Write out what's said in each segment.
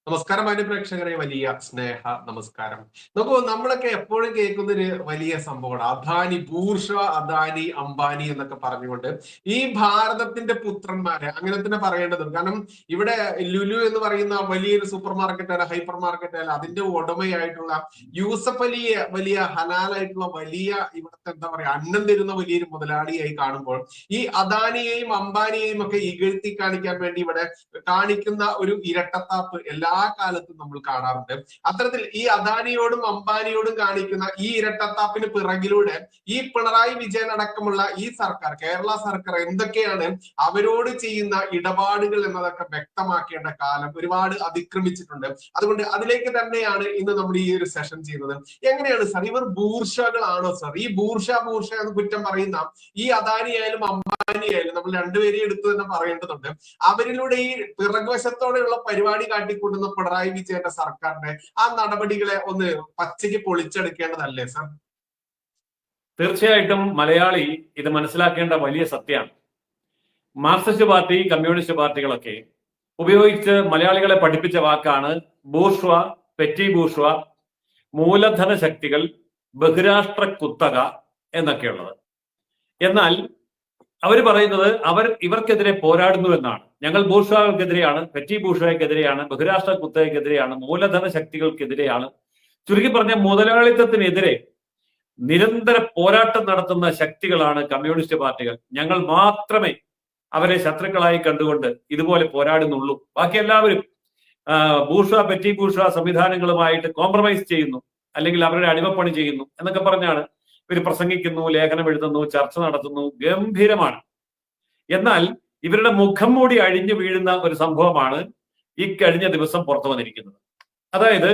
നമസ്കാരം മാന്യ പ്രേക്ഷകരെ, വലിയ സ്നേഹ നമസ്കാരം. നോക്കൂ, നമ്മളൊക്കെ എപ്പോഴും കേൾക്കുന്ന ഒരു വലിയ സംഭവമാണ് അദാനി, ബൂർഷ അദാനി അംബാനി എന്നൊക്കെ പറഞ്ഞുകൊണ്ട് ഈ ഭാരതത്തിന്റെ പുത്രന്മാരെ അങ്ങനെ തന്നെ പറയേണ്ടതുണ്ട്. കാരണം ഇവിടെ ലുലു എന്ന് പറയുന്ന വലിയൊരു സൂപ്പർ മാർക്കറ്റ് അല്ല, ഹൈപ്പർ മാർക്കറ്റ് അല്ല, അതിന്റെ ഉടമയായിട്ടുള്ള യൂസഫ് അലിയെ വലിയ ഹലാലായിട്ടുള്ള വലിയ ഇവിടുത്തെ എന്താ പറയാ അന്നം തരുന്ന വലിയൊരു മുതലാളിയായി കാണുമ്പോൾ ഈ അദാനിയെയും അംബാനിയെയും ഒക്കെ ഇകഴ്ത്തി കാണിക്കാൻ വേണ്ടി ഇവിടെ കാണിക്കുന്ന ഒരു ഇരട്ടത്താപ്പ് എല്ലാ കാലത്തും നമ്മൾ കാണാറുണ്ട്. അത്തരത്തിൽ ഈ അദാനിയോടും അംബാനിയോടും കാണിക്കുന്ന ഈ ഇരട്ടത്താപ്പിന് പിറകിലൂടെ ഈ പിണറായി വിജയൻ അടക്കമുള്ള ഈ സർക്കാർ, കേരള സർക്കാർ എന്തൊക്കെയാണ് അവരോട് ചെയ്യുന്ന ഇടപാടുകൾ എന്നതൊക്കെ വ്യക്തമാക്കേണ്ട കാലം ഒരുപാട് അതിക്രമിച്ചിട്ടുണ്ട്. അതുകൊണ്ട് അതിലേക്ക് തന്നെയാണ് ഇന്ന് നമ്മൾ ഈ ഒരു സെഷൻ ചെയ്യുന്നത്. എങ്ങനെയാണ് സാർ, ഇവർ ബൂർഷകളാണോ സാർ? ഈ ബൂർഷ എന്ന് കുറ്റം പറയുന്ന ഈ അദാനി ആയാലും അംബാനി ആയാലും നമ്മൾ രണ്ടുപേരെയും എടുത്തു തന്നെ പറയേണ്ടതുണ്ട്. അവരിലൂടെ ഈ പിറകുവശത്തോടെയുള്ള പരിപാടി കാട്ടിക്കൂട്ടുന്ന പിണറായി വിജയന്റെ സർക്കാരിന്റെ ആ നടപടികളെ ഒന്ന് പച്ചയ്ക്ക് പൊളിച്ചെടുക്കേണ്ടതല്ലേ സർ? തീർച്ചയായിട്ടും മലയാളി ഇത് മനസ്സിലാക്കേണ്ട വലിയ സത്യമാണ്. മാർക്സിസ്റ്റ് പാർട്ടി, കമ്മ്യൂണിസ്റ്റ് പാർട്ടികളൊക്കെ ഉപയോഗിച്ച് മലയാളികളെ പഠിപ്പിച്ച വാക്കാണ് ബൂർഷ്വ, പെറ്റി ബൂർഷ്വ, മൂലധന ശക്തികൾ, ബഹുരാഷ്ട്ര കുത്തക എന്നൊക്കെയുള്ളത്. എന്നാൽ അവർ പറയുന്നത് ഇവർക്കെതിരെ പോരാടുന്നു എന്നാണ്. ഞങ്ങൾ ബൂർഷ്വകൾക്കെതിരെയാണ്, പെറ്റി ബൂർഷ്വയ്ക്കെതിരെയാണ്, ബഹുരാഷ്ട്ര കുത്തകയ്ക്കെതിരെയാണ്, മൂലധന ശക്തികൾക്കെതിരെയാണ്. ചുരുക്കി പറഞ്ഞ മുതലാളിത്തത്തിനെതിരെ നിരന്തര പോരാട്ടം നടത്തുന്ന ശക്തികളാണ് കമ്മ്യൂണിസ്റ്റ് പാർട്ടികൾ. ഞങ്ങൾ മാത്രമേ അവരെ ശത്രുക്കളായി കണ്ടുകൊണ്ട് ഇതുപോലെ പോരാടുന്നുള്ളൂ. ബാക്കി എല്ലാവരും ബൂർഷ്വ, പെറ്റി ബൂർഷ്വ സംവിധാനങ്ങളുമായിട്ട് കോംപ്രമൈസ് ചെയ്യുന്നു, അല്ലെങ്കിൽ അവരുടെ അടിമപ്പണി ചെയ്യുന്നു എന്നൊക്കെ പറഞ്ഞാണ് ഇവർ പ്രസംഗിക്കുന്നു, ലേഖനം എഴുതുന്നു, ചർച്ച നടത്തുന്നു. ഗംഭീരമാണ്. എന്നാൽ ഇവരുടെ മുഖം മൂടി അഴിഞ്ഞു വീഴുന്ന ഒരു സംഭവമാണ് ഈ കഴിഞ്ഞ ദിവസം പുറത്തു വന്നിരിക്കുന്നത്. അതായത്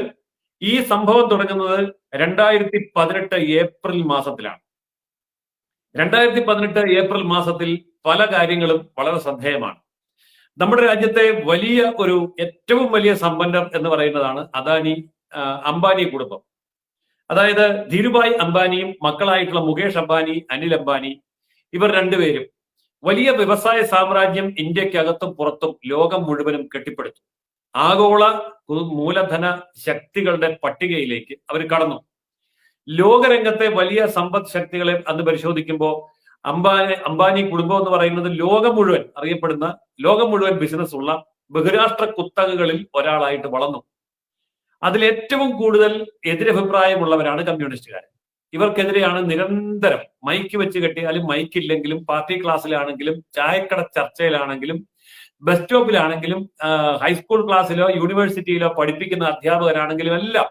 ഈ സംഭവം തുടങ്ങുന്നത് 2018 ഏപ്രിൽ മാസത്തിലാണ്. 2018 ഏപ്രിൽ മാസത്തിൽ പല കാര്യങ്ങളും വളരെ ശ്രദ്ധേയമാണ്. നമ്മുടെ രാജ്യത്തെ ഏറ്റവും വലിയ സമ്പന്നർ എന്ന് പറയുന്നതാണ് അദാനി അംബാനി കുടുംബം. അതായത് ധീരുഭായ് അംബാനിയും മക്കളായിട്ടുള്ള മുകേഷ് അംബാനി, അനിൽ അംബാനി, ഇവർ രണ്ടുപേരും വലിയ വ്യവസായ സാമ്രാജ്യം ഇന്ത്യക്കകത്തും പുറത്തും ലോകം മുഴുവനും കെട്ടിപ്പടുത്തു. ആഗോള മൂലധന ശക്തികളുടെ പട്ടികയിലേക്ക് അവർ ലോകരംഗത്തെ വലിയ സമ്പദ് ശക്തികളെ അന്ന് പരിശോധിക്കുമ്പോൾ അംബാനി കുടുംബം എന്ന് പറയുന്നത് ലോകം മുഴുവൻ അറിയപ്പെടുന്ന, ലോകം മുഴുവൻ ബിസിനസ് ഉള്ള ബഹുരാഷ്ട്ര കുത്തകകളിൽ ഒരാളായിട്ട് വളർന്നു. അതിലേറ്റവും കൂടുതൽ എതിരഭിപ്രായമുള്ളവരാണ് കമ്മ്യൂണിസ്റ്റുകാർ. ഇവർക്കെതിരെയാണ് നിരന്തരം മൈക്ക് വെച്ച് കെട്ടിയാലും മൈക്കില്ലെങ്കിലും, പാർട്ടി ക്ലാസ്സിലാണെങ്കിലും, ചായക്കട ചർച്ചയിലാണെങ്കിലും, ബസ് സ്റ്റോപ്പിലാണെങ്കിലും, ഹൈസ്കൂൾ ക്ലാസ്സിലോ യൂണിവേഴ്സിറ്റിയിലോ പഠിപ്പിക്കുന്ന അധ്യാപകരാണെങ്കിലും എല്ലാം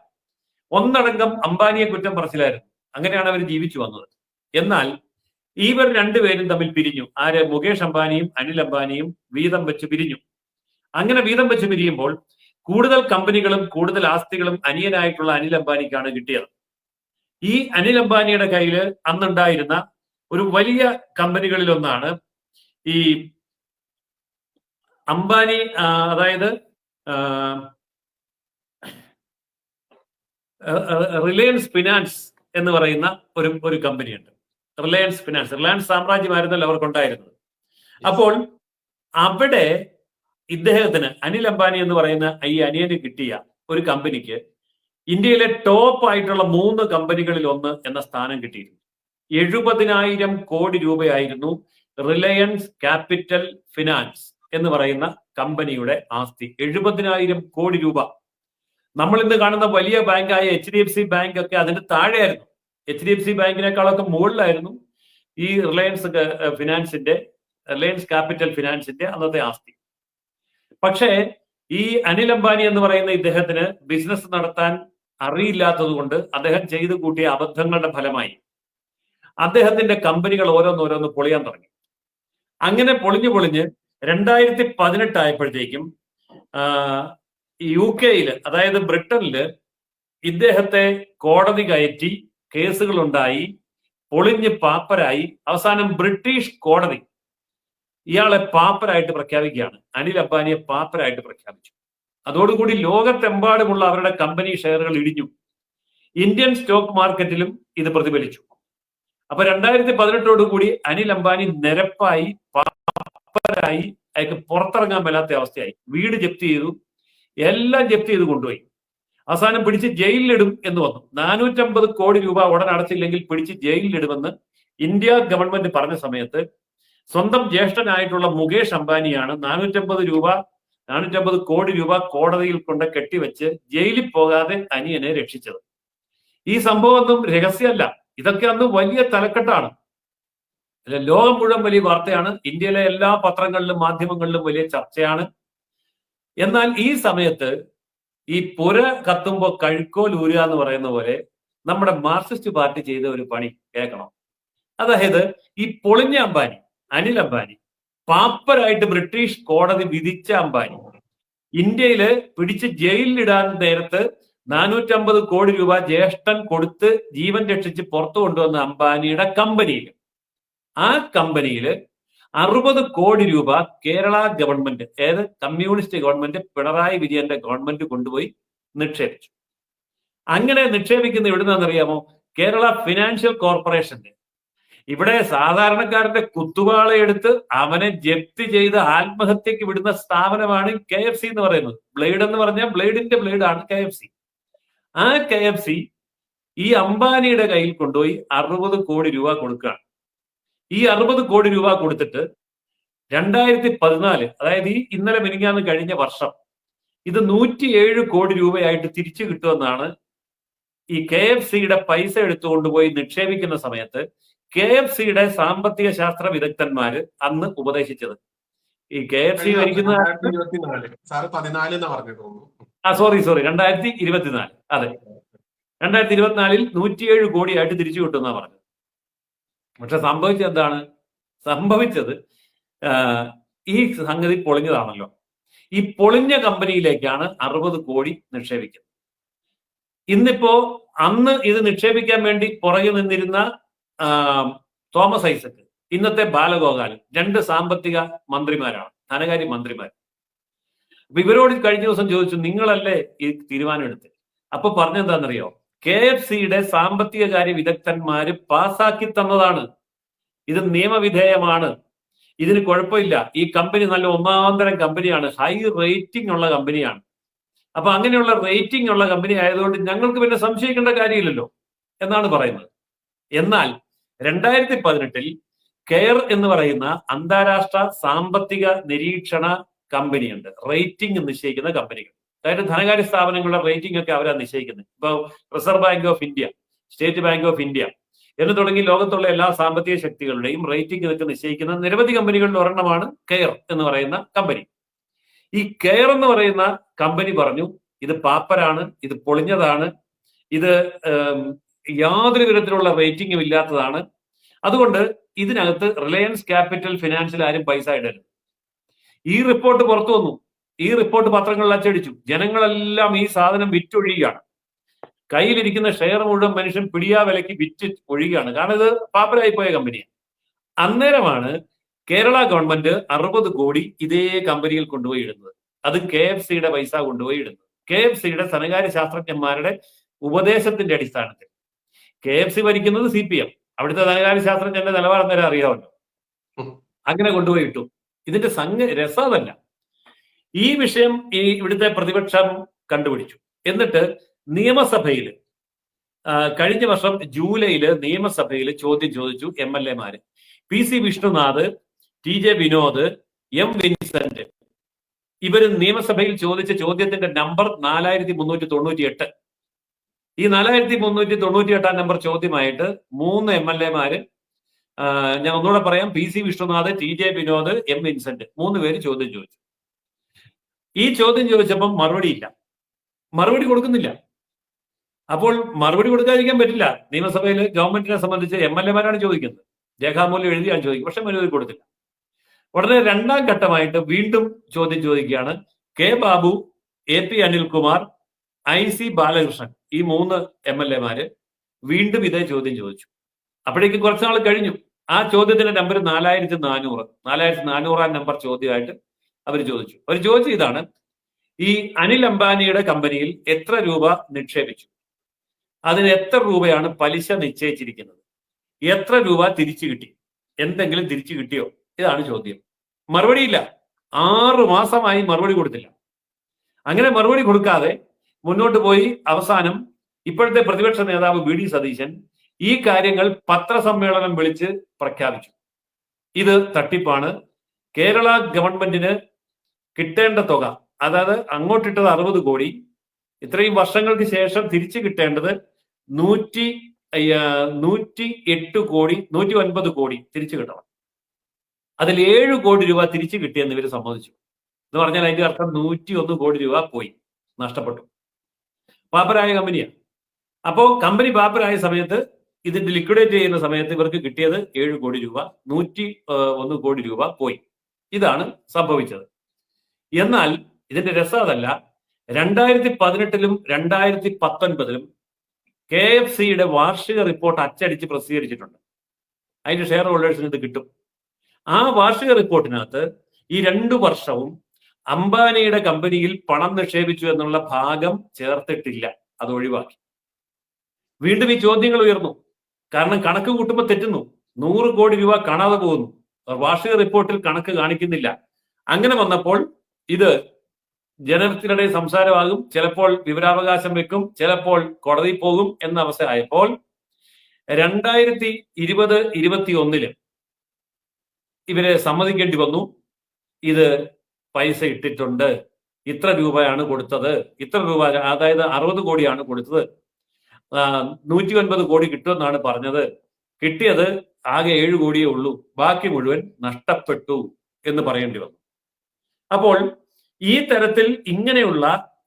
ഒന്നടങ്കം അംബാനിയെ കുറ്റം പറച്ചിലായിരുന്നു. അങ്ങനെയാണ് അവർ ജീവിച്ചു വന്നത്. എന്നാൽ ഇവർ രണ്ടുപേരും തമ്മിൽ പിരിഞ്ഞു. മുകേഷ് അംബാനിയും അനിൽ അംബാനിയും വീതം വെച്ച് പിരിഞ്ഞു. അങ്ങനെ വീതം വെച്ച് പിരിയുമ്പോൾ കൂടുതൽ കമ്പനികളും കൂടുതൽ ആസ്തികളും അനിയനായിട്ടുള്ള അനിൽ അംബാനിക്കാണ് കിട്ടിയത്. ഈ അനിൽ അംബാനിയുടെ കയ്യിൽ അന്നുണ്ടായിരുന്ന ഒരു വലിയ കമ്പനികളിൽ ഒന്നാണ് ഈ അംബാനി, അതായത് റിലയൻസ് ഫിനാൻസ് എന്ന് പറയുന്ന ഒരു കമ്പനിയുണ്ട്. റിലയൻസ് ഫിനാൻസ്, റിലയൻസ് സാമ്രാജ്യമായിരുന്നല്ലോ അവർക്കുണ്ടായിരുന്നത്. അപ്പോൾ അവിടെ ഇദ്ദേഹത്തിന്, അനിൽ അംബാനി എന്ന് പറയുന്ന ഈ അനിയന് കിട്ടിയ ഒരു കമ്പനിക്ക് ഇന്ത്യയിലെ ടോപ്പ് ആയിട്ടുള്ള 3 കമ്പനികളിൽ ഒന്ന് എന്ന സ്ഥാനം കിട്ടിയിരുന്നു. 70,000 കോടി രൂപയായിരുന്നു റിലയൻസ് ക്യാപിറ്റൽ ഫിനാൻസ് എന്ന് പറയുന്ന കമ്പനിയുടെ ആസ്തി. 70,000 കോടി രൂപ. നമ്മൾ ഇന്ന് കാണുന്ന വലിയ ബാങ്കായ HDFC ബാങ്ക് ഒക്കെ അതിന് താഴെയായിരുന്നു. HDFC ബാങ്കിനേക്കാളൊക്കെ മുകളിലായിരുന്നു ഈ റിലയൻസ് ക്യാപിറ്റൽ ഫിനാൻസിന്റെ അന്നത്തെ ആസ്തി. പക്ഷേ ഈ അനിൽ അംബാനി എന്ന് പറയുന്ന ഇദ്ദേഹത്തിന് ബിസിനസ് നടത്താൻ അറിയില്ലാത്തത് കൊണ്ട് അദ്ദേഹം ചെയ്തു കൂട്ടിയ അബദ്ധങ്ങളുടെ ഫലമായി അദ്ദേഹത്തിന്റെ കമ്പനികൾ ഓരോന്നോരോന്ന് പൊളിയാൻ തുടങ്ങി. അങ്ങനെ പൊളിഞ്ഞ് 2018 ആയപ്പോഴത്തേക്കും UK അതായത് ബ്രിട്ടനില് ഇദ്ദേഹത്തെ കോടതി കയറ്റി, കേസുകളുണ്ടായി, പൊളിഞ്ഞ് പാപ്പരായി. അവസാനം ബ്രിട്ടീഷ് കോടതി ഇയാളെ പാപ്പരായിട്ട് പ്രഖ്യാപിക്കുകയാണ്. അനിൽ അംബാനിയെ പാപ്പരായിട്ട് പ്രഖ്യാപിച്ചു. അതോടുകൂടി ലോകത്തെമ്പാടുമുള്ള അവരുടെ കമ്പനി ഷെയറുകൾ ഇടിഞ്ഞു. ഇന്ത്യൻ സ്റ്റോക്ക് മാർക്കറ്റിലും ഇത് പ്രതിഫലിച്ചു. അപ്പൊ 2018 അനിൽ അംബാനി നിരപ്പായി, പാപ്പരായി, അയാൾക്ക് പുറത്തിറങ്ങാൻ മേലാത്ത അവസ്ഥയായി. വീട് ജപ്തി ചെയ്തു, എല്ലാം ജപ്തി ചെയ്ത് കൊണ്ടുപോയി. അവസാനം പിടിച്ച് ജയിലിലിടും എന്ന് വന്നു. 450 കോടി രൂപ ഉടൻ അടച്ചില്ലെങ്കിൽ പിടിച്ച് ജയിലിലിടുമെന്ന് ഇന്ത്യ ഗവൺമെന്റ് പറഞ്ഞ സമയത്ത് സ്വന്തം ജ്യേഷ്ഠനായിട്ടുള്ള മുകേഷ് അംബാനിയാണ് 450 കോടി രൂപ കോടതിയിൽ കൊണ്ട് കെട്ടിവെച്ച് ജയിലിൽ പോകാതെ അനിയനെ രക്ഷിച്ചത്. ഈ സംഭവം ഒന്നും രഹസ്യമല്ല. ഇതൊക്കെ അന്ന് വലിയ തലക്കെട്ടാണ്. ലോകം മുഴുവൻ വലിയ വാർത്തയാണ്. ഇന്ത്യയിലെ എല്ലാ പത്രങ്ങളിലും മാധ്യമങ്ങളിലും വലിയ ചർച്ചയാണ്. എന്നാൽ ഈ സമയത്ത് ഈ പുര കത്തുമ്പോ കഴുക്കോൽ ഊരുക എന്ന് പറയുന്ന പോലെ നമ്മുടെ മാർക്സിസ്റ്റ് പാർട്ടി ചെയ്ത ഒരു പണി കേൾക്കണം. അതായത് ഈ പൊളിഞ്ഞ അംബാനി, അനിൽ അംബാനി, പാപ്പരായിട്ട് ബ്രിട്ടീഷ് കോടതി വിധിച്ച അംബാനി ഇന്ത്യയില് പിടിച്ച് ജയിലിലിടാൻ നേരത്ത് 450 കോടി രൂപ ജ്യേഷ്ഠൻ കൊടുത്ത് ജീവൻ രക്ഷിച്ച് പുറത്തു കൊണ്ടുവന്ന അംബാനിയുടെ കമ്പനിയിൽ, ആ കമ്പനിയിൽ 60 കോടി രൂപ കേരള ഗവൺമെന്റ്, ഏത് കമ്മ്യൂണിസ്റ്റ് ഗവൺമെന്റ്, പിണറായി വിജയന്റെ ഗവൺമെന്റ് കൊണ്ടുപോയി നിക്ഷേപിച്ചു. അങ്ങനെ നിക്ഷേപിക്കുന്ന എവിടുന്നാണെന്നറിയാമോ? കേരള ഫിനാൻഷ്യൽ കോർപ്പറേഷന്റെ. ഇവിടെ സാധാരണക്കാരന്റെ കുത്തുവാളയെടുത്ത് അവനെ ജപ്തി ചെയ്ത് ആത്മഹത്യക്ക് വിടുന്ന സ്ഥാപനമാണ് KFC എന്ന് പറയുന്നത്. ബ്ലേഡ് എന്ന് പറഞ്ഞാൽ ബ്ലേഡിന്റെ ബ്ലേഡാണ് KFC. ആ KFC ഈ അംബാനിയുടെ കയ്യിൽ കൊണ്ടുപോയി 60 കോടി രൂപ കൊടുക്കുകയാണ്. ഈ 60 കോടി രൂപ കൊടുത്തിട്ട് 2014, അതായത് ഈ ഇന്നലെ മിനിങ്ങാന്ന് കഴിഞ്ഞ വർഷം, ഇത് 107 കോടി രൂപയായിട്ട് തിരിച്ചു കിട്ടുമെന്നാണ് ഈ KFCയുടെ പൈസ എടുത്തുകൊണ്ടുപോയി നിക്ഷേപിക്കുന്ന സമയത്ത് KFCയുടെ സാമ്പത്തിക ശാസ്ത്ര വിദഗ്ധന്മാര് അന്ന് ഉപദേശിച്ചത്. ഈ KFC ഭരിക്കുന്ന 2024, അതെ, 2024 107 കോടിയായിട്ട് തിരിച്ചു കിട്ടുമെന്നാ പറഞ്ഞത്. പക്ഷെ സംഭവിച്ചത് എന്താണ്? സംഭവിച്ചത് ഈ സംഗതി പൊളിഞ്ഞതാണല്ലോ. ഈ പൊളിഞ്ഞ കമ്പനിയിലേക്കാണ് 60 കോടി നിക്ഷേപിക്കുന്നത്. ഇന്നിപ്പോ അന്ന് ഇത് നിക്ഷേപിക്കാൻ വേണ്ടി പുറകെ നിന്നിരുന്ന തോമസ് ഐസക്, ഇന്നത്തെ ബാലഗോപാൽ, 2 സാമ്പത്തിക മന്ത്രിമാരാണ്, ധനകാര്യ മന്ത്രിമാർ. അപ്പൊ ഇവരോട് കഴിഞ്ഞ ദിവസം ചോദിച്ചു, നിങ്ങളല്ലേ ഈ തീരുമാനം എടുത്ത്? അപ്പൊ പറഞ്ഞെന്താണെന്നറിയോ? KFCയുടെ സാമ്പത്തിക കാര്യ വിദഗ്ധന്മാര് പാസാക്കി തന്നതാണ്. ഇത് നിയമവിധേയമാണ്, ഇതിന് കുഴപ്പമില്ല, ഈ കമ്പനി നല്ല ഒന്നാന്തരം കമ്പനിയാണ്, ഹൈ റേറ്റിംഗ് ഉള്ള കമ്പനിയാണ്. അപ്പൊ അങ്ങനെയുള്ള റേറ്റിംഗ് ഉള്ള കമ്പനി ആയതുകൊണ്ട് ഞങ്ങൾക്ക് പിന്നെ സംശയിക്കേണ്ട കാര്യമില്ലല്ലോ എന്നാണ് പറയുന്നത്. എന്നാൽ 2018 കെയർ എന്ന് പറയുന്ന അന്താരാഷ്ട്ര സാമ്പത്തിക നിരീക്ഷണ കമ്പനിയുണ്ട്, റേറ്റിംഗ് നിശ്ചയിക്കുന്ന കമ്പനികൾ. അതായത് ധനകാര്യ സ്ഥാപനങ്ങളുടെ റേറ്റിംഗ് ഒക്കെ അവരാണ് നിശ്ചയിക്കുന്നത്. ഇപ്പൊ reserve bank of India, state bank of India എന്ന് തുടങ്ങി ലോകത്തുള്ള എല്ലാ സാമ്പത്തിക ശക്തികളുടെയും റേറ്റിംഗ് ഇതൊക്കെ നിശ്ചയിക്കുന്ന നിരവധി കമ്പനികളിൽ ഒരെണ്ണമാണ് കെയർ എന്ന് പറയുന്ന കമ്പനി. ഈ കെയർ എന്ന് പറയുന്ന കമ്പനി പറഞ്ഞു, ഇത് പാപ്പരാണ്, ഇത് പൊളിഞ്ഞതാണ്, ഇത് യാതൊരു വിധത്തിലുള്ള റേറ്റിംഗും ഇല്ലാത്തതാണ്, അതുകൊണ്ട് ഇതിനകത്ത് റിലയൻസ് ക്യാപിറ്റൽ ഫിനാൻസിൽ ആരും പൈസ ഇടരുത്. ഈ റിപ്പോർട്ട് പുറത്തു വന്നു. ഈ റിപ്പോർട്ട് പത്രങ്ങളിൽ അച്ചടിച്ചു. ജനങ്ങളെല്ലാം ഈ സാധനം വിറ്റൊഴിയുകയാണ്. കയ്യിലിരിക്കുന്ന ഷെയർ മുഴുവൻ മനുഷ്യൻ പിടിയാ വിലയ്ക്ക് വിറ്റ് ഒഴിയുകയാണ്. കാരണം ഇത് പാപ്പരായി പോയ കമ്പനിയാണ്. അന്നേരമാണ് കേരള ഗവൺമെന്റ് 60 കോടി ഇതേ കമ്പനിയിൽ കൊണ്ടുപോയി ഇടുന്നത്. അത് KFCയുടെ പൈസ കൊണ്ടുപോയി ഇടുന്നത്. KFCയുടെ ധനകാര്യ ശാസ്ത്രജ്ഞന്മാരുടെ ഉപദേശത്തിന്റെ അടിസ്ഥാനത്തിൽ. KFC ഭരിക്കുന്നത് CPM. അവിടുത്തെ ധനകാര്യ ശാസ്ത്രജ്ഞന്റെ നിലവാരം വരെ അറിയാമല്ലോ. അങ്ങനെ കൊണ്ടുപോയി ഇട്ടു. ഇതിന്റെ രസമല്ല. ഈ വിഷയം ഇവിടുത്തെ പ്രതിപക്ഷം കണ്ടുപിടിച്ചു. എന്നിട്ട് നിയമസഭയിൽ കഴിഞ്ഞ വർഷം ജൂലൈയിൽ നിയമസഭയിൽ ചോദ്യം ചോദിച്ചു MLA മാര്. PC Vishnunath, TJ Vinod, M Vincent. ഇവര് നിയമസഭയിൽ ചോദിച്ച ചോദ്യത്തിന്റെ നമ്പർ 4398. ഈ 4398 നമ്പർ ചോദ്യമായിട്ട് 3 MLA മാര്, ഞാൻ ഒന്നുകൂടെ പറയാം, PC Vishnunath, TJ Vinod, M Vincent, 3 പേര് ചോദ്യം ചോദിച്ചു. ഈ ചോദ്യം ചോദിച്ചപ്പം മറുപടിയില്ല, മറുപടി കൊടുക്കുന്നില്ല. അപ്പോൾ മറുപടി കൊടുക്കാതിരിക്കാൻ പറ്റില്ല. നിയമസഭയിൽ ഗവൺമെന്റിനെ സംബന്ധിച്ച് MLA മാരാണ് ചോദിക്കുന്നത്, രേഖാമൂലം എഴുതിയാണ് ചോദിക്കുന്നത്, പക്ഷെ മറുപടി കൊടുത്തില്ല. ഉടനെ 2ാം ഘട്ടമായിട്ട് വീണ്ടും ചോദ്യം ചോദിക്കുകയാണ്. K Babu, AP Anilkumar, IC Balakrishnan, ഈ 3 MLA മാര് വീണ്ടും ഇതേ ചോദ്യം ചോദിച്ചു. അപ്പോഴേക്കും കുറച്ച് നാൾ കഴിഞ്ഞു. ആ ചോദ്യത്തിന്റെ നമ്പർ 4400 നമ്പർ ചോദ്യമായിട്ട് അവർ ചോദിച്ചു. അവർ ചോദിച്ച ഇതാണ്: ഈ അനിൽ അംബാനിയുടെ കമ്പനിയിൽ എത്ര രൂപ നിക്ഷേപിച്ചു, അതിന് എത്ര രൂപയാണ് പലിശ നിശ്ചയിച്ചിരിക്കുന്നത്, എത്ര രൂപ തിരിച്ചു കിട്ടി, എന്തെങ്കിലും തിരിച്ചു കിട്ടിയോ? ഇതാണ് ചോദ്യം. മറുപടിയില്ല. 6 മാസമായി മറുപടി കൊടുത്തില്ല. അങ്ങനെ മറുപടി കൊടുക്കാതെ മുന്നോട്ട് പോയി അവസാനം ഇപ്പോഴത്തെ പ്രതിപക്ഷ നേതാവ് വി ഡി സതീശൻ ഈ കാര്യങ്ങൾ പത്രസമ്മേളനം വിളിച്ച് പ്രഖ്യാപിച്ചു. ഇത് തട്ടിപ്പാണ്. കേരള ഗവൺമെന്റിന് കിട്ടേണ്ട തുക, അതായത് അങ്ങോട്ടിട്ടത് 60 കോടി, ഇത്രയും വർഷങ്ങൾക്ക് ശേഷം തിരിച്ചു കിട്ടേണ്ടത് 108 കോടി, 109 കോടി തിരിച്ചു കിട്ടണം. അതിൽ 7 കോടി രൂപ തിരിച്ചു കിട്ടിയെന്ന് ഇവർ സമ്മതിച്ചു. എന്ന് പറഞ്ഞാൽ അതിന്റെ അർത്ഥം 101 കോടി രൂപ പോയി, നഷ്ടപ്പെട്ടു. പാപ്പരായ കമ്പനിയാണ്. അപ്പോ കമ്പനി പാപ്പരായ സമയത്ത്, ഇതിന്റെ ലിക്വിഡേറ്റ് ചെയ്യുന്ന സമയത്ത് ഇവർക്ക് കിട്ടിയത് 7 കോടി രൂപ, 101 കോടി രൂപ പോയി. ഇതാണ് സംഭവിച്ചത്. എന്നാൽ ഇതിന്റെ രസം അതല്ല. 2018-ലും 2019-ലും KFCയുടെ വാർഷിക റിപ്പോർട്ട് അച്ചടിച്ച് പ്രസിദ്ധീകരിച്ചിട്ടുണ്ട്. അതിന്റെ ഷെയർ ഹോൾഡേഴ്സിന് ഇത് കിട്ടും. ആ വാർഷിക റിപ്പോർട്ടിനകത്ത് ഈ 2 വർഷവും അംബാനിയുടെ കമ്പനിയിൽ പണം നിക്ഷേപിച്ചു എന്നുള്ള ഭാഗം ചേർത്തിട്ടില്ല, അത് ഒഴിവാക്കി. വീണ്ടും ഈ ചോദ്യങ്ങൾ ഉയർന്നു. കാരണം കണക്ക് കൂട്ടുമ്പോൾ തെറ്റുന്നു. 100 കോടി രൂപ കാണാതെ പോകുന്നു, വാർഷിക റിപ്പോർട്ടിൽ കണക്ക് കാണിക്കുന്നില്ല. അങ്ങനെ വന്നപ്പോൾ ഇത് ജനത്തിനിടെ സംസാരമാകും, ചിലപ്പോൾ വിവരാവകാശം വെക്കും, ചിലപ്പോൾ കോടതി പോകും എന്ന അവസ്ഥ ആയപ്പോൾ 2020-21 ഇവരെ സമ്മതിക്കേണ്ടി വന്നു. ഇത് പൈസ ഇട്ടിട്ടുണ്ട്, ഇത്ര രൂപയാണ് കൊടുത്തത്, ഇത്ര രൂപ, അതായത് 60 കോടിയാണ് കൊടുത്തത്, 109 കോടി കിട്ടുമെന്നാണ് പറഞ്ഞത്, കിട്ടിയത് ആകെ 7 കോടിയേ ഉള്ളൂ, ബാക്കി മുഴുവൻ നഷ്ടപ്പെട്ടു എന്ന് പറയേണ്ടി വന്നു. അപ്പോൾ ഈ തരത്തിൽ ഇങ്ങനെയുള്ള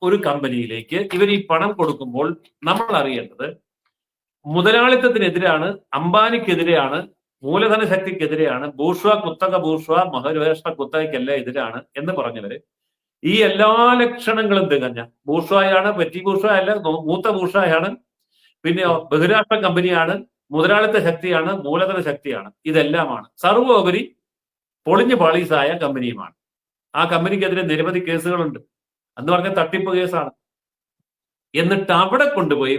ഒരു കമ്പനിയിലേക്ക് ഇവർ ഈ പണം കൊടുക്കുമ്പോൾ നമ്മൾ അറിയേണ്ടത് മുതലാളിത്തത്തിനെതിരാണ്, അംബാനിക്കെതിരെയാണ്, മൂലധന ശക്തിക്കെതിരെയാണ്, ബൂർഷ്വ കുത്തക ബൂർഷ്വ മഹാരാഷ്ട്ര കുത്തകയ്ക്കെല്ലാം എതിരാണ് എന്ന് പറഞ്ഞവര് ഈ എല്ലാ ലക്ഷണങ്ങളും തികഞ്ഞ ബൂർഷ്വയാണ്, പെറ്റി ബൂർഷ്വയല്ല, മൂത്ത ബൂർഷ്വയാണ്, പിന്നെ ബഹുരാഷ്ട്ര കമ്പനിയാണ്, മുതലാളിത്ത ശക്തിയാണ്, മൂലധന ശക്തിയാണ്, ഇതെല്ലാമാണ്. സർവോപരി പൊളിഞ്ഞു പാളീസായ കമ്പനിയുമാണ്. ആ കമ്പനിക്കെതിരെ നിരവധി കേസുകളുണ്ട്. എന്ന് പറഞ്ഞ തട്ടിപ്പ് കേസാണ്. എന്നിട്ട് അവിടെ കൊണ്ടുപോയി